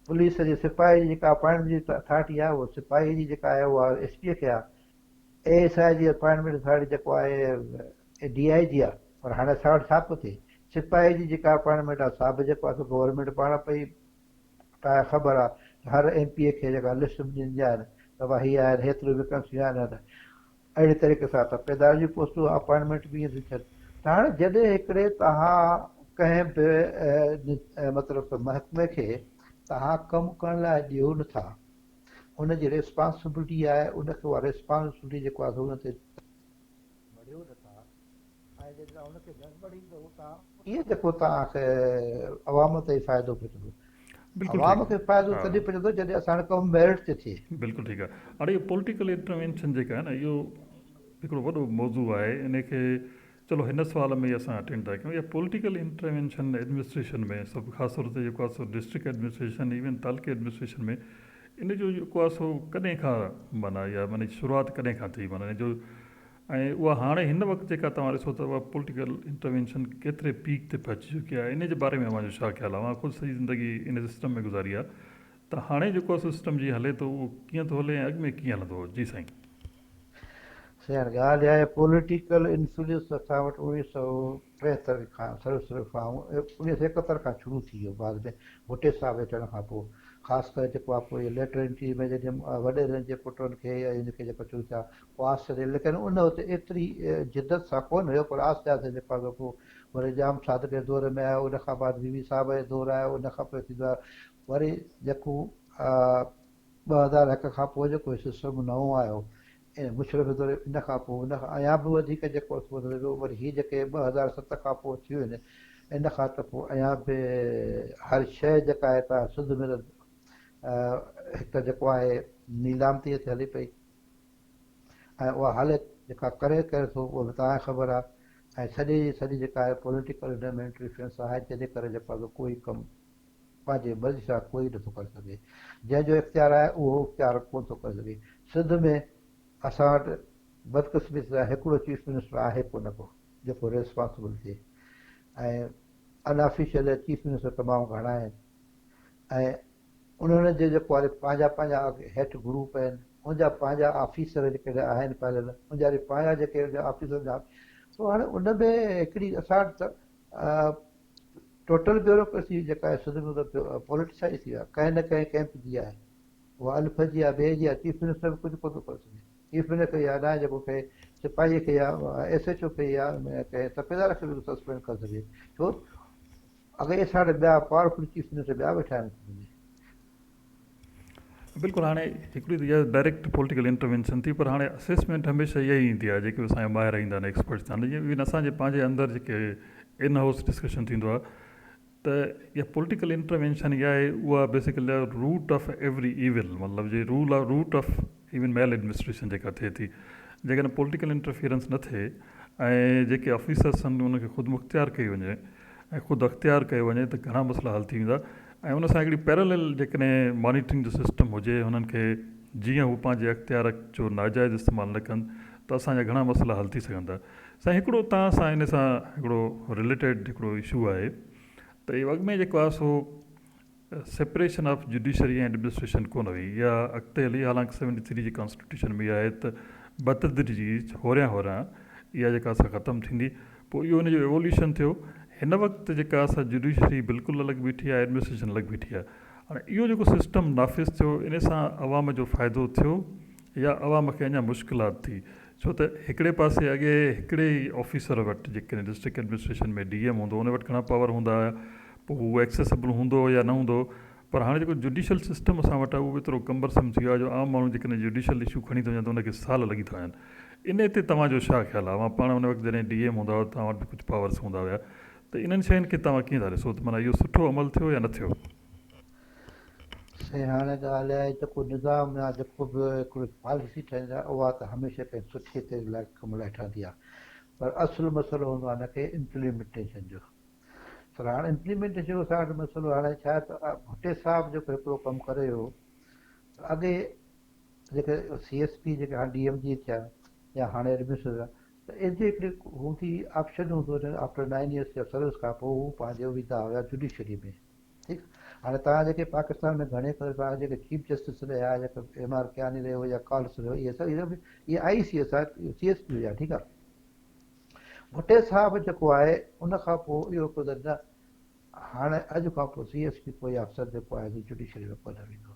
पुलिस जे सिपाही जी जेका अपॉइंटमेंट जी अथॉरिटी आहे उहा सिपाही जी जेका आहे उहा एस पीअ खे आहे। A S I G appointment authority जेको आहे डी आई जी आहे। पर हाणे असां वटि छा पियो थिए, सिपाही जी जेका अपॉइंटमेंट आहे साहिब जेको आहे गवर्नमेंट पाण पई तव्हांखे ख़बर आहे हर एम पीअ खे जेका लिस्ट ॾींदा आहिनि त भई हीअ आहिनि हेतिरियूं वैकेंसियूं आहिनि। अहिड़ी तरीक़े सां तपेदार जी पोस्टूं अपॉइंटमेंट बि ईअं थी थियनि। त हाणे जॾहिं हिकिड़े तव्हां कंहिं बि मतिलबु महकमे खे तव्हां कमु करण लाइ ॾियो नथा, उनजी रिस्पॉन्सिबिलिटी आहे उनखे उहा रिस्पॉन्सिबिलिटी जेको आहे हुन ते भरियो नथा ऐं जॾहिं तव्हां हुनखे गड़बड़ ईंदो तव्हां इहो जेको तव्हांखे अवाम ते ई फ़ाइदो पवंदो। बिल्कुलु अवाम ठीकु खे फ़ाइदो आहे। तॾहिं पवंदो जॾहिं असांजो कमु मेरिट ते थिए। बिल्कुलु ठीकु आहे। हाणे इहो पॉलिटिकल इंटरवेंशन जेका आहे न इहो हिकिड़ो वॾो मौज़ू आहे। इन खे चलो हिन सुवाल में ई असां अटेंड था कयूं। इहा पॉलिटिकल इंटरवेंशन एडमिनिस्ट्रेशन में सभु ख़ासि तौर ते जेको आहे सो डिस्ट्रिक्ट एडमिनिस्ट्रेशन इवन तालुके एडमिनिस्ट्रेशन में इन जो जेको आहे सो कॾहिं खां माना या माना शुरूआति कॾहिं खां थी माना इन जो ऐं उहा हाणे हिन वक़्तु जेका तव्हां ॾिसो त उहा पॉलिटिकल इंटरवेंशन केतिरे पीक ते पहुची चुकी आहे, इन जे बारे में मुंहिंजो छा ख़्यालु आहे। मां ख़ुदि सॼी ज़िंदगी इन सिस्टम में गुज़ारी आहे त हाणे जेको सिस्टम जी हले थो उहो कीअं थो हले ऐं अॻु में कीअं हलंदो। जी साईं। साईं ॻाल्हि आहे पॉलिटिकल इन्फ्लुएंस असां वटि 1973 खां सिर्फ़ु खां 1971 खां शुरू थी वियो। बाद में भुटे साहब अचण खां पोइ ख़ासि करे जेको आहे पोइ लेटर एंट्री में जॾहिं वॾेरनि जे पुटनि खे या हिनखे जेको चऊं था पास थिए, लेकिन उन वक़्तु एतिरी जिदत सां कोन हुयो। पर आहिस्ते आहिस्ते जेको आहे पोइ वरी जाम सादक जे दौर में आयो, उन खां बाद बीवी साहब जो दौरु आयो, उन खां पोइ थींदो आहे वरी जेको 2001 खां पोइ जेको सिस्टम नओं आयो ऐं मुशरफ दौर इन खां पोइ उन खां अञा बि वधीक जेको वरी हीअ जेके 2007 खां पोइ थियूं आहिनि इन खां त पोइ अञा बि हर शइ जेका आहे तव्हां सिध में हिकु त जेको आहे नीलामतीअ ते हले पई ऐं उहा हालत जेका करे थो उहा बि तव्हांखे ख़बर आहे। ऐं सॼी जेका आहे पॉलिटिकल हिन में इंटरफेरेंस आहे जंहिंजे करे जेको आहे कोई कमु पंहिंजे मर्ज़ी सां कोई नथो करे सघे। जंहिंजो इख़्तियार आहे उहो इख़्तियार कोन थो करे सघे। सिध में असां वटि बदकिस्मती सां हिकिड़ो चीफ मिनिस्टर आहे कोन को जेको रिस्पॉन्सिबल थिए ऐं अनऑफिशियल चीफ मिनिस्टर तमामु घणा आहिनि ऐं उन्हनि जे जेको आहे पंहिंजा हेठि ग्रुप आहिनि, उनजा पंहिंजा ऑफिसर जेके आहिनि पहले उनजा पंहिंजा जेके ऑफिसर जा। सो हाणे उन में हिकिड़ी असां वटि त टोटल ब्यूरोक्रेसी जेका आहे सिध में पॉलिटिसाइज़ थी आहे, कंहिं न कंहिं कैंप जी आहे, उहा अल्फ जी आहे ॿिए जी आहे। चीफ मिनिस्टर बि कुझु कोन थो करे सघे। चीफ मिनिस्टर या न जेको कंहिं सिपाहीअ खे या एस एच ओ खे या कंहिं तपेदार खे बि सस्पेंड करे सघे। छो अगरि असां वटि ॿिया पावरफुल चीफ मिनिस्टर ॿिया वेठा आहिनि। बिल्कुलु। हाणे हिकिड़ी त इहा डायरेक्ट पॉलिटिकल इंटरवेंशन थी, पर हाणे असेसमेंट हमेशह इहा ई ईंदी आहे जेके असांजा ॿाहिरि ईंदा आहिनि एक्सपर्ट्स आहिनि। जीअं इवन असांजे पंहिंजे अंदरि जेके इन हाउस डिस्कशन थींदो आहे त इहा पॉलिटिकल इंटरवेंशन इहा आहे उहा basically root of every evil, मतिलबु जे root of even maladministration जेका थिए थी। जेकॾहिं पॉलिटिकल इंटरफियरेंस न थिए ऐं जेके ऑफिसर्स आहिनि उनखे ख़ुदि मुख़्तियार कई वञे ऐं ख़ुदि अख़्तियार कयो वञे त घणा मसइला हल थी वेंदा। ऐं उन सां हिकिड़ी पैरेलल जेकॾहिं मॉनिटरिंग जो सिस्टम हुजे हुननि खे जीअं हू पंहिंजे अख़्तियार जो नाजाइज़ इस्तेमालु न कनि त असांजा घणा मसइला हल थी सघंदा। साईं हिकिड़ो तव्हां सां इन सां हिकिड़ो रिलेटेड हिकिड़ो इशू आहे त इहो अॻु में जेको आहे सो सेपरेशन ऑफ जुडिशरी ऐं एडमिनिस्ट्रेशन कोन हुई, इहा अॻिते हली। हालांकि 73 जी कॉन्स्टिट्यूशन में आहे त बतदरीजी होरियां इहा जेका असां ख़तमु थींदी। पोइ इहो हिनजो एवोल्यूशन थियो। हिन वक़्तु जेका असां जुडिशरी बिल्कुलु अलॻि बीठी आहे, एडमिनिस्ट्रेशन अलॻि बीठी आहे। हाणे इहो जेको सिस्टम नाफ़िज़ थियो इन सां अवाम जो फ़ाइदो थियो या अवाम खे अञा मुश्किलात थी। छो त हिकिड़े पासे अॻे हिकिड़े ई ऑफिसर वटि जेकॾहिं डिस्ट्रिक्ट एडमिनिस्ट्रेशन में डी एम हूंदो उन वटि घणा पावर हूंदा हुआ, पोइ उहो एक्सेसिबल हूंदो या न हूंदो, पर हाणे जेको जुडिशल सिस्टम असां वटि आहे उहो एतिरो कम्बरसम थी वियो आहे जो आम माण्हू जेकॾहिं जुडिशल इशू खणी थो वञे त उनखे साल लॻी था वञनि। इन ते तव्हांजो छा ख़्यालु आहे? मां पाण उन वक़्तु जॾहिं DM हूंदा हुआ तव्हां वटि बि कुझु पावर्स हूंदा हुया, त इन्हनि शयुनि खे तव्हां कीअं था ॾिसो, त माना इहो सुठो अमल थियो या न थियो? से हाणे ॻाल्हि आहे जेको निज़ाम या जेको बि हिकिड़ी पॉलिसी ठहंदी आहे उहा त हमेशह कंहिं सुठे ते लाइ कम लाइ ठहंदी आहे, पर असुलु मसइलो हूंदो आहे हिनखे इम्प्लीमेंटेशन जो। पर हाणे इम्प्लीमेंटेशन जो असां वटि मसइलो हाणे छा आहे त भुटे साहिबु जेको हिकिड़ो कमु करे हो, अॻे जेके CSP जेके हाणे DMG थिया या हाणे एडमिनिस्ट्रेटर, त इनजी हिकिड़ी हूंदी ऑप्शन हूंदो आफ्टर 9 years या सर्विस खां पोइ हू पंहिंजो वेंदा हुया जुडिशरी में। ठीकु, हाणे तव्हां जेके पाकिस्तान में घणे करे तव्हां जेके चीफ जस्टिस रहिया, जेके MR कियानी रहियो या कॉल्स रहियो, इहे सभु इहे ICS आहे, CSP हुया। ठीकु आहे, भुटे साहिबु जेको आहे उन खां पोइ इहो हिकिड़ो न, हाणे अॼु खां पोइ CSP कोई अफ़सर जेको आहे जुडिशरी में कोन वेंदो,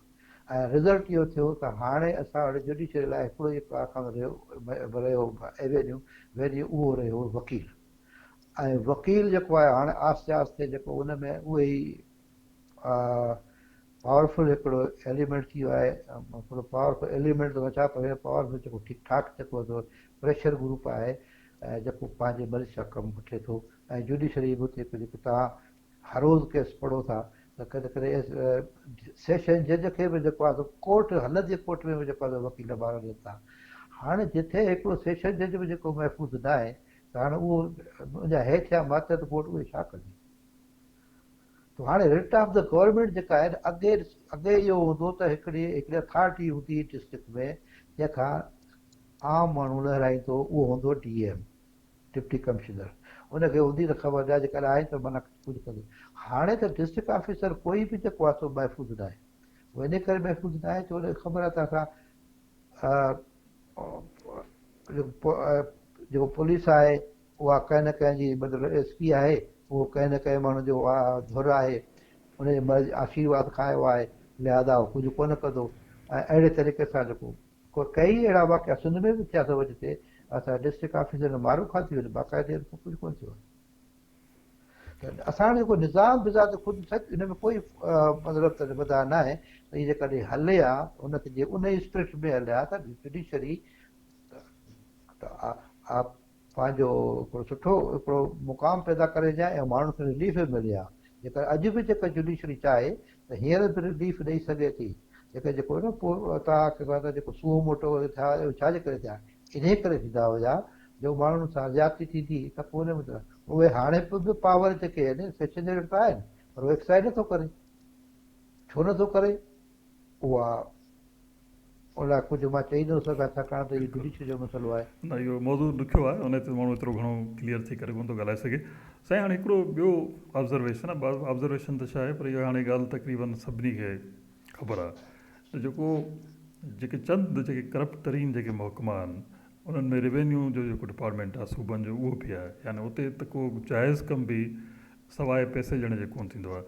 ऐं रिज़ल्ट इहो थियो त हाणे असां वटि जुडिशरी लाइ हिकिड़ो ई कमु रहियो एवेन्यू वेन्यू, उहो रहियो वकील। ऐं वकील जेको आहे हाणे आस्ते आस्ते जेको उन में उहे ई पावरफुल हिकिड़ो एलिमेंट थी वियो आहे, हिकिड़ो पावरफुल एलिमेंट थो छा पर पावरफुल जेको ठीकु ठाकु जेको प्रेशर ग्रुप आहे ऐं जेको पंहिंजे मर्ज़ी सां कमु वठे थो। ऐं जुडिशरी बि हुते जेको तव्हां हर रोज़ु केस पढ़ो था त कॾहिं कॾहिं सेशन जज खे बि जेको आहे कोर्ट हलंदी कोर्ट में बि जेको आहे वकील ॿार ॾियनि था। हाणे जिथे हिकिड़ो सेशन जज बि जेको महफ़ूज़ न आहे त हाणे उहो उनजा हेठियां मातहत कोर्ट उहे छा कंदी? त हाणे रिट ऑफ द गवर्नमेंट जेका आहे अॻे इहो हूंदो त हिकिड़ी अथॉरिटी हूंदी डिस्ट्रिक्ट में जंहिंखां आम माण्हू लहराईंदो, उहो हूंदो DM डिप्टी कमिश्नर। उनखे हूंदी त ख़बर आहे जेकॾहिं आहे त माना कुझु कंदो। हाणे त डिस्ट्रिक्ट ऑफिसर कोई बि जेको आहे सो महफ़ूज़ न आहे। उहो इन करे महफ़ूज़ न आहे छो उनखे ख़बर आहे त असां जेको पुलिस आहे उहा कंहिं न कंहिं जी मतिलबु SP आहे, उहो कंहिं न कंहिं माण्हू जो धुर आहे, उनजे मर्ज़ी आशीर्वाद खायो आहे, लिहाज़ा उहो कुझु कोन कंदो। ऐं अहिड़े तरीक़े सां जेको कई अहिड़ा वाक़िया सिंध में बि थिया अथव जिते असां डिस्ट्रिक्ट ऑफिसर में मारू खाधी वञे, बाक़ाइदे कुझु कोन थियो आहे। त असांजो जेको निज़ाम बिज़ात ख़ुदि सच हिन में कोई मतिलबु त वधा न आहे त हीअ जेकॾहिं हले आहे उनखे जे उन स्पिरिट में हले आहे त जुडिशरी पंहिंजो हिकिड़ो सुठो हिकिड़ो मुक़ाम पैदा करे ॾियां ऐं माण्हुनि खे रिलीफ मिले आहे। जेकर अॼु बि जेका जुडिशरी चाहे त हींअर बि रिलीफ ॾेई सघे थी। जेको न पोइ तव्हांखे जेको सुओ मोटो थिया छाजे करे थिया, इन करे थींदा हुया जो माण्हुनि सां ज़्यादती थींदी त पोइ हुन में उहे हाणे बि पावर जेके आहिनि सेशन त आहिनि पर उहो एक्साइड नथो करे। छो नथो करे? उहा उन लाइ कुझु मां चई नथो सघां छाकाणि त इहो जुडिशरी जो मसइलो आहे। न, इहो मौज़ू ॾुखियो आहे, उन ते माण्हू एतिरो घणो क्लियर थी करे कोन थो ॻाल्हाए सघे। साईं हाणे हिकिड़ो ॿियो ऑब्ज़र्वेशन आहे, ऑब्ज़र्वेशन त छा आहे पर इहा हाणे ॻाल्हि तक़रीबन सभिनी खे ख़बर आहे त जेके चंद जेके करप्ट तरीन जेके महकमा आहिनि उन्हनि में रेवेन्यू जो जेको डिपार्टमेंट आहे सूबनि जो उहो बि आहे, यानी उते त को जाइज़ कम बि सवाइ पैसे ॾियण जे कोन थींदो आहे।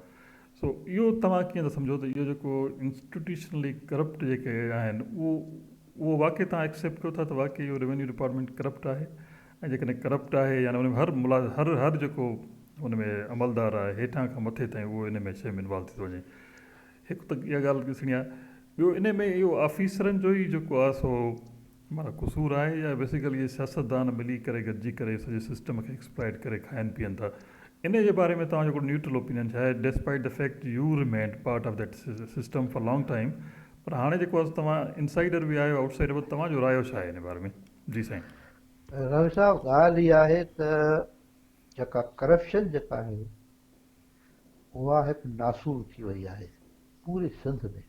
सो इहो तव्हां कीअं था सम्झो त इहो जेको इंस्टीट्यूशनली करप्ट जेके आहिनि उहो वाक़ई तव्हां एक्सेप्ट कयो था त वाक़ई इहो रेवेन्यू डिपार्टमेंट करप्ट आहे? ऐं जेकॾहिं करप्ट आहे यानी उन में हर जेको उन में अमलदार आहे हेठां खां मथे ताईं उहो इन में शइ में इन्वॉल्व थी थो वञे, हिकु त इहा ॻाल्हि ॾिसणी आहे। ॿियो इन में इहो ऑफिसरनि जो ई जेको आहे सो माना कसूर आहे या बेसिकली इहे सियासतदान मिली करे गॾिजी करे सॼे सिस्टम खे एक्सप्लॉइट करे खाइनि पीअनि था? इन जे बारे में तव्हांजो हिकिड़ो न्यूट्रल ओपिनियन छा आहे? Despite the fact U remained part of that system for long time, पर हाणे जेको आहे तव्हां इनसाइडर बि आहियो आउटसाइडर बि, तव्हांजो रायो छा आहे हिन बारे में? जी साईं। रवि साहब, ॻाल्हि इहा आहे त जेका करप्शन जेका आहे उहा हिकु नासूर थी वई आहे पूरे सिंध में।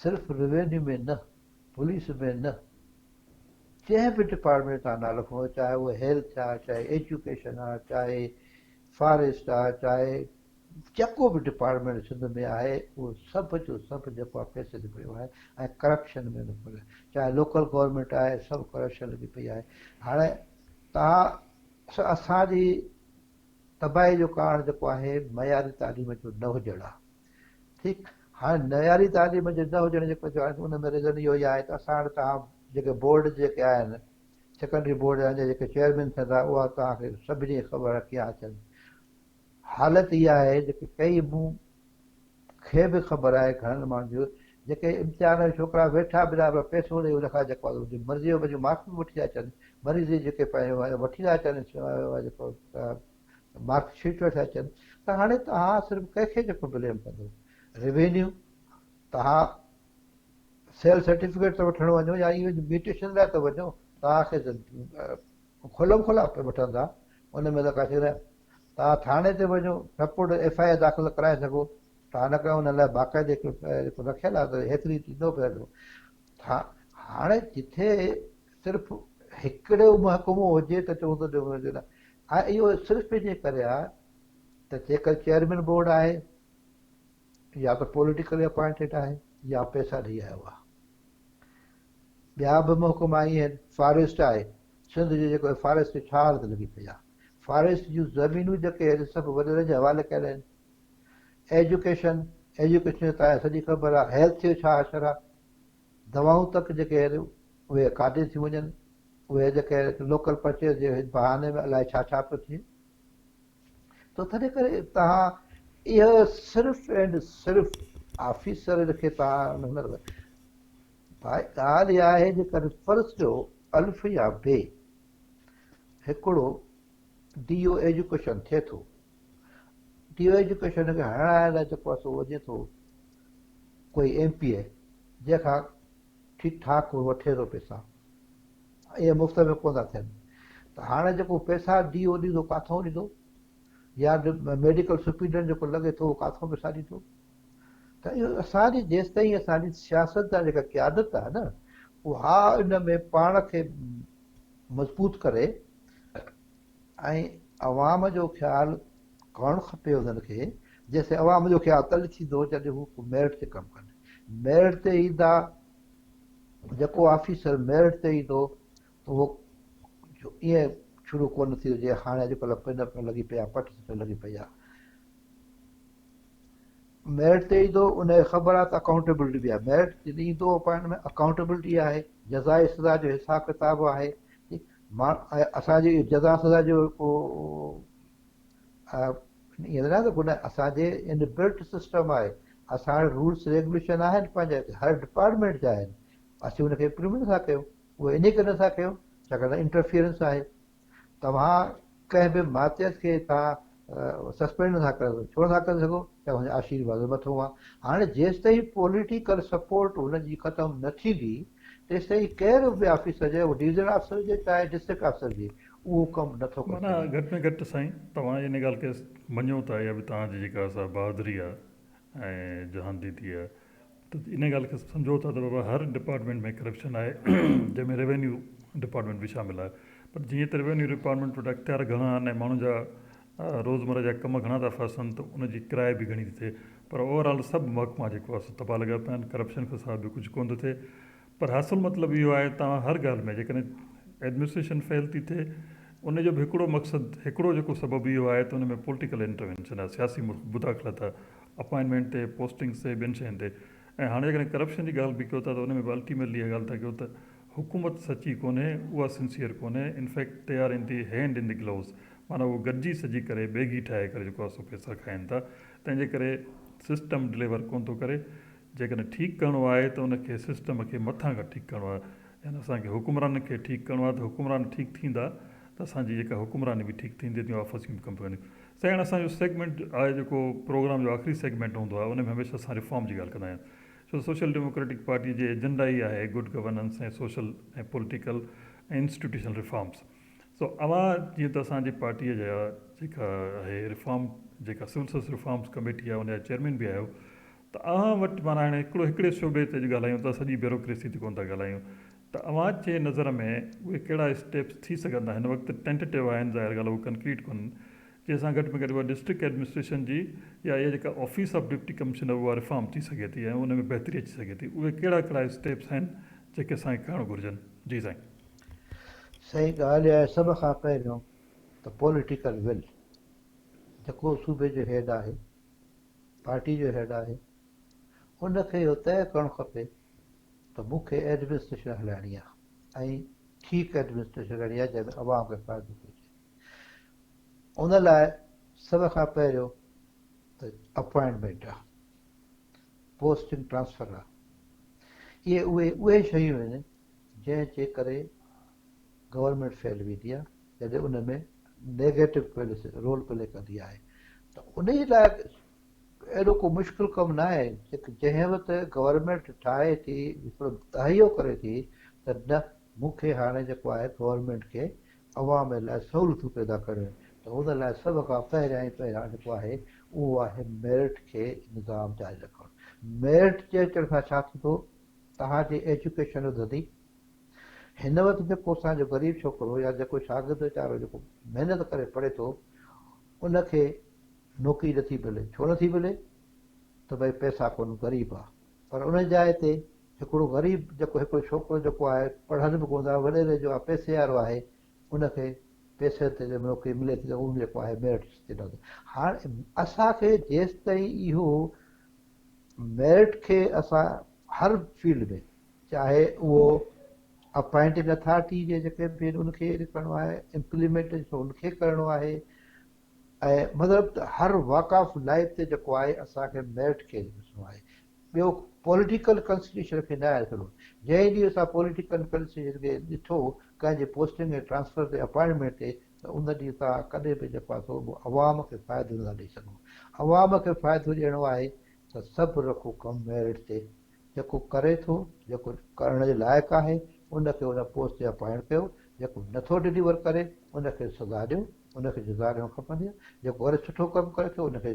सिर्फ़ु रेवेन्यू में न, पुलिस में न, जंहिं बि डिपार्टमेंट तव्हां नालो खणो, चाहे उहो हेल्थ आहे, चाहे एजुकेशन आहे, चाहे फॉरेस्ट आहे, चाहे जेको बि डिपार्टमेंट सिंध में आहे उहो सभु जो सभु जेको आहे पैसे ते पियो आहे ऐं करप्शन में पियो आहे। चाहे लोकल गवर्नमेंट आहे सभु करप्शन लॻी पई आहे। हाणे तव्हां असांजी तबाही जो कारण जेको आहे मयारी तालीम जो न हुजणु आहे। ठीकु, हाणे मयारी तालीम जो न हुजण जेको आहे उन में रीज़न इहो ई आहे त असां वटि तव्हां जेके बोर्ड जेके आहिनि सेकेंडरी बोर्ड जा जेके चेयरमैन थियंदा उहा तव्हांखे सभिनी खे ख़बर आहे कीअं अचनि। हालति इहा आहे जेके कई मूंखे बि ख़बर आहे घणनि माण्हुनि जो जेके इम्तिहान में छोकिरा वेठा बिना पैसो ॾेई उनखां जेको आहे हुनजी मर्ज़ी जो पंहिंजो मार्क्स बि वठी था अचनि मरीज़ जेके पंहिंजो वठी था अचनि जेको मार्कशीट वेठा अचनि त हाणे तव्हां सिर्फ़ु कंहिंखे जेको ब्लेम कंदो रेवेन्यू तव्हां सेल सर्टिफिकेट त वठणु वञो या इवन म्यूटेशन लाइ त वञो तव्हांखे खुलम खुला पे वठंदा उन में त काथे तव्हां थाणे ते वञो रिपोर्ट FIR दाख़िल कराए सघो तव्हां न कयो हुन लाइ बाक़ाइदे जेको रखियलु आहे त हेतिरी थींदो पियो हाणे जिथे सिर्फ़ु हिकिड़ो महकमो हुजे त चवंदो इहो सिर्फ़ु इन करे आहे त जेकर चेयरमैन बोर्ड आहे या त पॉलिटिकली अपॉइंटेड आहे या पैसा ॾेई आयो आहे ॿिया बि महकमा ई आहिनि फॉरेस्ट आहे सिंध जो जेको फॉरेस्ट छा हालत लॻी पई आहे फॉरेस्ट जूं ज़मीनूं जेके आहिनि सभु वॾेरनि जे हवाले कयल आहिनि एजुकेशन तव्हांखे सॼी ख़बर आहे हेल्थ जो छा असरु आहे दवाऊं तक जेके आहिनि उहे काॾे थी वञनि उहे जेके लोकल परचेज जे बहाने में अलाए छा छा पियो थिए त तॾहिं करे तव्हां इहो सिर्फ़ु एंड सिर्फ़ु ऑफिसर खे तव्हां भाई ॻाल्हि इहा आहे जेकर फ़र्ज़ु जो अल्फ़ या बे हिकिड़ो DO एजुकेशन थिए थो DO एजुकेशन खे हणाइण लाइ जेको आहे सो वञे थो कोई MPA जंहिंखां ठीकु ठाक वठे थो पैसा इहे मुफ़्त में कोन था थियनि त हाणे जेको पैसा DO ॾींदो किथां ॾींदो या मेडिकल सुपीरियन जेको लॻे थो उहो किथां पैसा ॾींदो त इहो असांजी जेसि ताईं असांजी सियासत जा जेका क़यादत आहे न उहा इन में पाण खे मज़बूत करे ऐं अवाम जो ख़्यालु करणु खपे उन्हनि खे जेसिताईं अवाम जो ख़्यालु तॾहिं थींदो जॾहिं हू मेरिट ते कमु कनि मेरिट ते ईंदा जेको ऑफिसर मेरिट ते ईंदो त उहो ईअं शुरू कोन थी हुजे हाणे अॼुकल्ह पिन पिण लॻी पई आहे पट पिण लॻी पई आहे मेरिट ते ईंदो उनखे ख़बर आहे त अकाउंटेबिलिटी बि आहे मेरिट जॾहिं ईंदो पाण में अकाउंटेबिलिटी आहे जज़ाए सज़ा जो हिसाबु किताबु आहे असांजी जज़ा सज़ा जो को ईअं न त असांजे इनबिल्ट सिस्टम आहे असां वटि रूल्स रेगुलेशन आहिनि पंहिंजा हर डिपार्टमेंट जा आहिनि असीं हुनखे इम्प्लीमेंट नथा कयूं उहे इन करे नथा कयूं छाकाणि इंटरफियरेंस आहे तव्हां कंहिं बि मातियत खे तव्हां सस्पेंड नथा करे छो नथा करे सघो त हुनजो आशीर्वाद मथो आहे हाणे जेसि ताईं पॉलिटिकल सपोर्ट हुनजी ख़तमु न थींदी तेसि ताईं केरु बि ऑफिसर हुजे उहो डिवीज़न ऑफिसर हुजे चाहे डिस्ट्रिक्ट ऑफिसर हुजे उहो कमु नथो करे माना घटि में घटि साईं तव्हां इन ॻाल्हि खे मञो था इहा बि तव्हांजी जेका असां बहादुरी आहे ऐं जहानदीदी आहे त इन ॻाल्हि खे सम्झो था त बाबा हर डिपार्टमेंट में करप्शन आहे जंहिंमें रेवेन्यू डिपार्टमेंट बि शामिलु आहे पर जीअं त रेवेन्यू डिपार्टमेंट वटि अख़्तियार घणा आहिनि ऐं माण्हुनि जा रोज़मर्रा जा कम घणा था फासनि त उनजी किराए बि घणी थी थिए पर ओवरऑल सभु महकमा जेको आहे तबाह लॻा पिया आहिनि करप्शन खां सवाइ बि कुझु कोन थो थिए पर हासिलु मतिलबु इहो आहे तव्हां हर ॻाल्हि में जेकॾहिं एडमिनिस्ट्रेशन फेल थी थिए उनजो बि हिकिड़ो मक़सदु हिकिड़ो जेको सबबु इहो आहे त उन में पॉलिटिकल इंटरवेंशन आहे सियासी मुदाख़लत आहे अपॉइंटमेंट ते पोस्टिंग्स ते ॿियनि शयुनि ते ऐं हाणे जेकॾहिं करप्शन जी ॻाल्हि बि कयो था त उन में बि अल्टीमेटली इहा ॻाल्हि था कयो त हुकूमत सची कोन्हे उहा सिंसियर कोन्हे in fact they are in the hand in the gloves माना उहो गॾिजी सजी करे बेगी ठाहे करे जेको आहे सो पैसा खाइनि था तंहिंजे करे सिस्टम डिलीवर कोन थो करे जेकॾहिं ठीकु करिणो आहे त उनखे सिस्टम खे मथां खां ठीकु करिणो आहे यानी असांखे हुकुमरान खे ठीकु करिणो आहे त हुकुमरान ठीकु थींदा त असांजी जेका हुकुमरानी बि ठीकु थींदी तीअं ऑफिसियूं बि कमु कंदियूं साईं असांजो सेगमेंट आहे जेको प्रोग्राम जो आख़िरी सेगमेंट हूंदो आहे उन में हमेशह असां रिफॉर्म जी ॻाल्हि कंदा आहियूं छो सोशल डेमोक्रेटिक पार्टी जे एजेंडा ई आहे गुड गवर्नेंस ऐं सोशल ऐं पॉलिटिकल ऐं इंस्टीट्यूशनल रिफॉर्म्स सो अवां जीअं त असांजी पार्टीअ जा जेका आहे रिफॉर्म जेका सिविल सर्विस रिफॉर्म्स कमेटी आहे उनजा चेयरमैन बि आहियो त अव्हां वटि माना हाणे हिकिड़े शोबे ते ॻाल्हायूं था सॼी ब्यूरोक्रेसी ते कोन था ॻाल्हायूं त अवां जे नज़र में उहे कहिड़ा स्टेप्स थी सघंदा हिन वक़्तु टेंटेटिव आहिनि ज़ाहिर ॻाल्हि उहे कंक्रीट कोन्हनि जंहिंसां घटि में घटि उहा डिस्ट्रिक्ट एडमिनिस्ट्रेशन जी या इहा जेका ऑफिस ऑफ डिप्टी कमिश्नर उहा रिफॉर्म थी सघे थी ऐं उन में बहितरी अची सघे थी उहे कहिड़ा कहिड़ा स्टेप्स आहिनि जेके असांखे खणणु घुरिजनि जी साईं सही ॻाल्हि आहे सभ खां पहिरियों त पॉलिटिकल विल जेको सूबे जो हेड आहे पार्टी जो हेड आहे उनखे इहो तइ करणु खपे त मूंखे एडमिनिस्ट्रेशन हलाइणी आहे ऐं ठीकु एडमिनिस्ट्रेशन हलाइणी आहे जंहिंमें अवाम खे फ़ाइदो पहुचे उन लाइ सभ खां पहिरियों त अपॉइंटमेंट आहे, पोस्टिंग ट्रांसफर आहे। इहे उहे शयूं आहिनि जंहिंजे करे गवर्नमेंट फेल वेंदी आहे, जॾहिं उन में नेगेटिव रोल प्ले कंदी आहे। त उन जे लाइ अहिड़ो को मुश्किल कमु न आहे, जंहिं वक़्तु गवर्नमेंट ठाहे थी, हिकिड़ो तहैयो करे थी त न मूंखे हाणे जेको आहे गवर्नमेंट खे अवाम लाइ सहूलियतूं पैदा करणियूं आहिनि, त हुन लाइ सभ खां पहिरियां ई पहिरियां जेको आहे उहो आहे मेरिट खे निज़ाम जारी रखणु। मेरिट जे अचण सां छा थींदो, तव्हांजी एजुकेशन वधंदी। हिन वक़्तु जेको असांजो ग़रीब छोकिरो या जेको शागिर्द वीचारो जेको महिनत करे पढ़े थो, उनखे नौकिरी नथी मिले। छो नथी मिले? त भई पैसा कोन, ग़रीब आहे। पर उन जाइ ते हिकिड़ो ग़रीब जेको हिकिड़ो छोकिरो जेको आहे पढ़नि बि कोन था, वॾेरे जो आहे, पैसे वारो आहे, उनखे पैसे ते नौकिरी मिले थी त उन जेको आहे मेरिट ते न। हाणे असांखे जेसि ताईं इहो मेरिट खे असां हर फील्ड में, चाहे उहो अपॉइंटिंग अथॉरिटी जे जेके बि आहिनि उनखे करिणो आहे, इम्प्लीमेंटेशन उनखे करिणो आहे, ऐं मतिलबु त हर वॉक ऑफ लाइफ ते जेको आहे असांखे मेरिट खे ॾिसणो आहे। ॿियो पॉलिटिकल कंस्टिट्यूशन खे न आहे थोरो। जंहिं ॾींहुं असां पॉलिटिकल कंस्टिट्यूशन खे ॾिठो कंहिंजे पोस्टिंग ऐं ट्रांसफर ते अपॉइंटमेंट ते, त उन ॾींहुं तव्हां कॾहिं बि जेको आहे सो अवाम खे फ़ाइदो नथा ॾेई सघूं। अवाम खे फ़ाइदो ॾियणो आहे त सभु रखो कमु मेरिट ते। जेको करे थो, जेको करण जे लाइक़ु आहे, उनखे उन पोस्ट ते अपॉइंट कयो। जेको नथो डिलीवर करे उनखे सज़ा ॾियो, उनखे जज़ा ॾियणु खपंदी आहे। जेको वरी सुठो कमु करे थो उनखे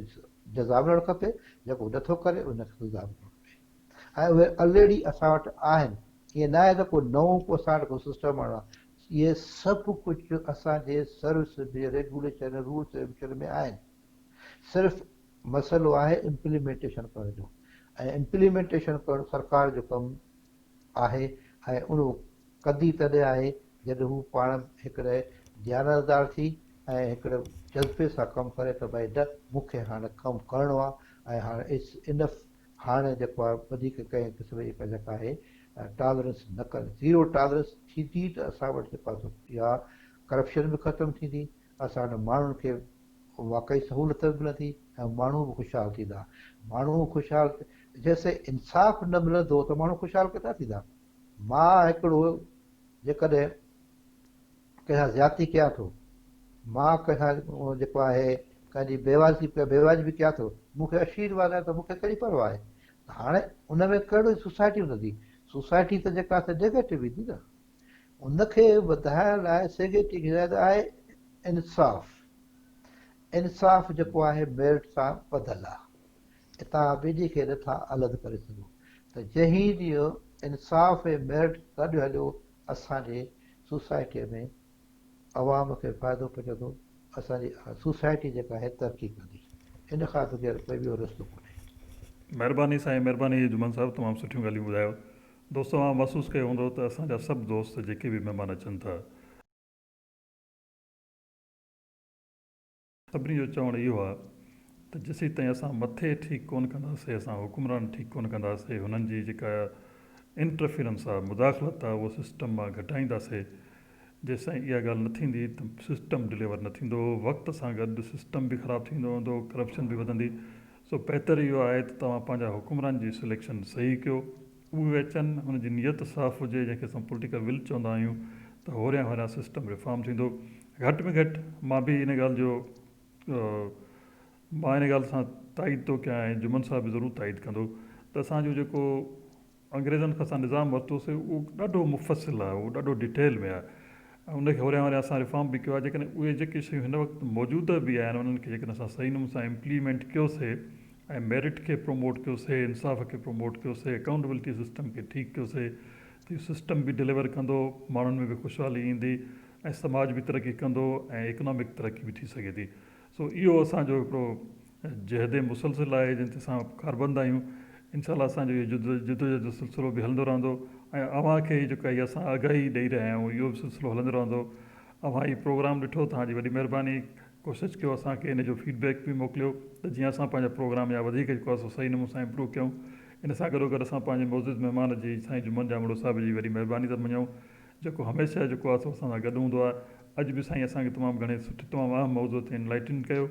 जज़ा मिलणु खपे, जेको नथो करे उनखे सज़ा मिलणु खपे। ऐं उहे ऑलरेडी असां वटि आहिनि, ईअं न आहे त को नओं को असां वटि को सिस्टम आणो आहे। इहे सभु कुझु असांजे सर्विस जे रेगुलेशन रूल्स रेगुलेशन में आहिनि। सिर्फ़ु मसइलो आहे इम्प्लीमेंटेशन करण जो, ऐं इम्प्लीमेंटेशन करणु सरकार जो कमु आहे। ऐं उन कंदी तॾहिं आहे जॾहिं हू पाण हिकिड़े ध्यानदार थी ऐं हिकिड़े जज़्बे सां कमु करे त भई न मूंखे हाणे कमु करिणो आहे, ऐं हाणे इनफ, हाणे जेको आहे वधीक कंहिं क़िस्म जी जेका आहे टॉलरेंस न करे। ज़ीरो टॉलरेंस थींदी त असां वटि जेको आहे या करप्शन बि ख़तमु थींदी, असां वटि माण्हुनि खे वाक़ई सहूलियत बि मिलंदी, ऐं माण्हू बि ख़ुशहाल थींदा। माण्हू ख़ुशहाल जैसे इंसाफ़ न मिलंदो त माण्हू ख़ुशहाल किथां थींदा। मां हिकिड़ो जेकॾहिं कंहिंसां ज़्यादती कयां थो, मां कंहिंसां जेको आहे कंहिंजी बेवाजिबी कयां थो, मूंखे आशीर्वाद आहे त मूंखे कहिड़ी परवाह आहे। हाणे उन में कहिड़ी सोसाइटी हूंदी? सोसाइटी त जेका नेगेटिव ईंदी न, उनखे वधाइण लाइ सेगेटी हिदायत आहे इंसाफ़। इंसाफ़ जेको आहे मेरिट सां ॿधल आहे, तव्हां ॿिन्ही खे नथा अलॻि करे सघो। त जंहिं ॾींहुं इंसाफ़ ऐं मेरिट गॾु हलियो, असांजे सोसाइटीअ में अवाम खे फ़ाइदो पहुचंदो, असांजी सोसाइटी जेका आहे तरक़ी कंदी। इन खां बग़ैर कोई ॿियो रस्तो कोन्हे। महिरबानी साईं, महिरबानी जुमन साहिबु, तमामु सुठियूं ॻाल्हियूं ॿुधायो। दोस्तो, तव्हां महसूसु कयो हूंदो त असांजा सभु दोस्त जेके बि महिमान अचनि था, सभिनी जो चवणु इहो आहे त जेसीं ताईं असां मथे ठीकु कोन कंदासीं, असां हुकुमरान ठीकु कोन कंदासीं, हुननि जी जेका इंटरफियरेंस आहे, मुदाख़लत आहे, उहो सिस्टम मां घटाईंदासीं, जेसिताईं इहा ॻाल्हि न थींदी त सिस्टम डिलीवर न थींदो। वक़्त सां गॾु सिस्टम बि ख़राबु थींदो वेंदो, करप्शन बि वधंदी। सो बहितर इहो आहे त तव्हां पंहिंजा हुकुमरान जी सिलेक्शन सही कयो, उहे अचनि, हुनजी नियत साफ़ु हुजे, जंहिंखे असां पॉलिटिकल विल चवंदा आहियूं, त होरियां होरियां सिस्टम रिफॉर्म थींदो। घटि में घटि मां बि इन ॻाल्हि जो मां इन ॻाल्हि सां ताईद थो कयां, ऐं जुमन साहिब बि ज़रूरु ताईद कंदो, त असांजो जेको अंग्रेज़नि खां असां निज़ाम वरितोसीं उहो ॾाढो मुफ़सिल आहे, उहो ॾाढो डिटेल में आहे, ऐं उनखे होरियां होरियां असां रिफॉर्म बि कयो आहे। जेकॾहिं उहे जेके शयूं हिन वक़्तु मौजूदु बि आहिनि, उन्हनि खे जेकॾहिं असां सही नमूने सां इम्प्लीमेंट कयोसीं, ऐं मेरिट खे प्रमोट कयोसीं, इंसाफ़ खे प्रमोट कयोसीं, अकाउंटेबिलिटी सिस्टम खे ठीकु कयोसीं, त इहो सिस्टम बि डिलीवर कंदो, माण्हुनि में बि ख़ुशहाली ईंदी, ऐं समाज बि तरक़ी कंदो, ऐं इकनॉमिक तरक़ी बि थी सघे थी। सो इहो असांजो हिकिड़ो जहदे मुसलसिल आहे, जंहिं ते असां कारबंद आहियूं। इनशा असांजो इहो जिदोजहद सिलसिलो बि हलंदो रहंदो, ऐं अव्हां खे जेका इहा असां आगाही ॾेई रहिया आहियूं, इहो बि सिलसिलो हलंदो रहंदो। अव्हां हीउ प्रोग्राम ॾिठो, तव्हांजी वॾी महिरबानी। कोशिशि कयो असांखे इन जो फीडबैक बि मोकिलियो, त जीअं असां पंहिंजा प्रोग्राम या वधीक जेको आहे सही नमूने सां इम्प्रूव कयूं। इन सां गॾोगॾु असां पंहिंजे मौजूदु महिमान जी साईं जुमन जामड़ो साहिब जी वॾी महिरबानी था मञूं, जेको हमेशह जेको आहे सो असां सां गॾु हूंदो आहे। अॼु बि साईं असांखे तमामु घणे सुठे तमामु अहम मौज़ूअ ते इनलाइटन कयो,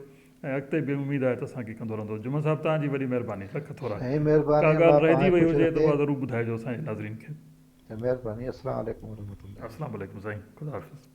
ऐं अॻिते बि उमेदु आहे त असांखे कंदो रहंदो। जुमा साहिबु तव्हांजी वॾी महिरबानी, लख थोरा। साईं का महिरबानी, अल्लाह ॻाल्हि रहिजी तव्हांखे वई ख़ुशि हुजे त रखे। उहा ज़रूरु ॿुधाइजो असांजे नाज़रीन खे। महिरबानी। अस्सलाम वालेकुम वरहमतुल्लाह। अस्सलाम वालेकुम साईं, ख़ुदा हाफ़िज़।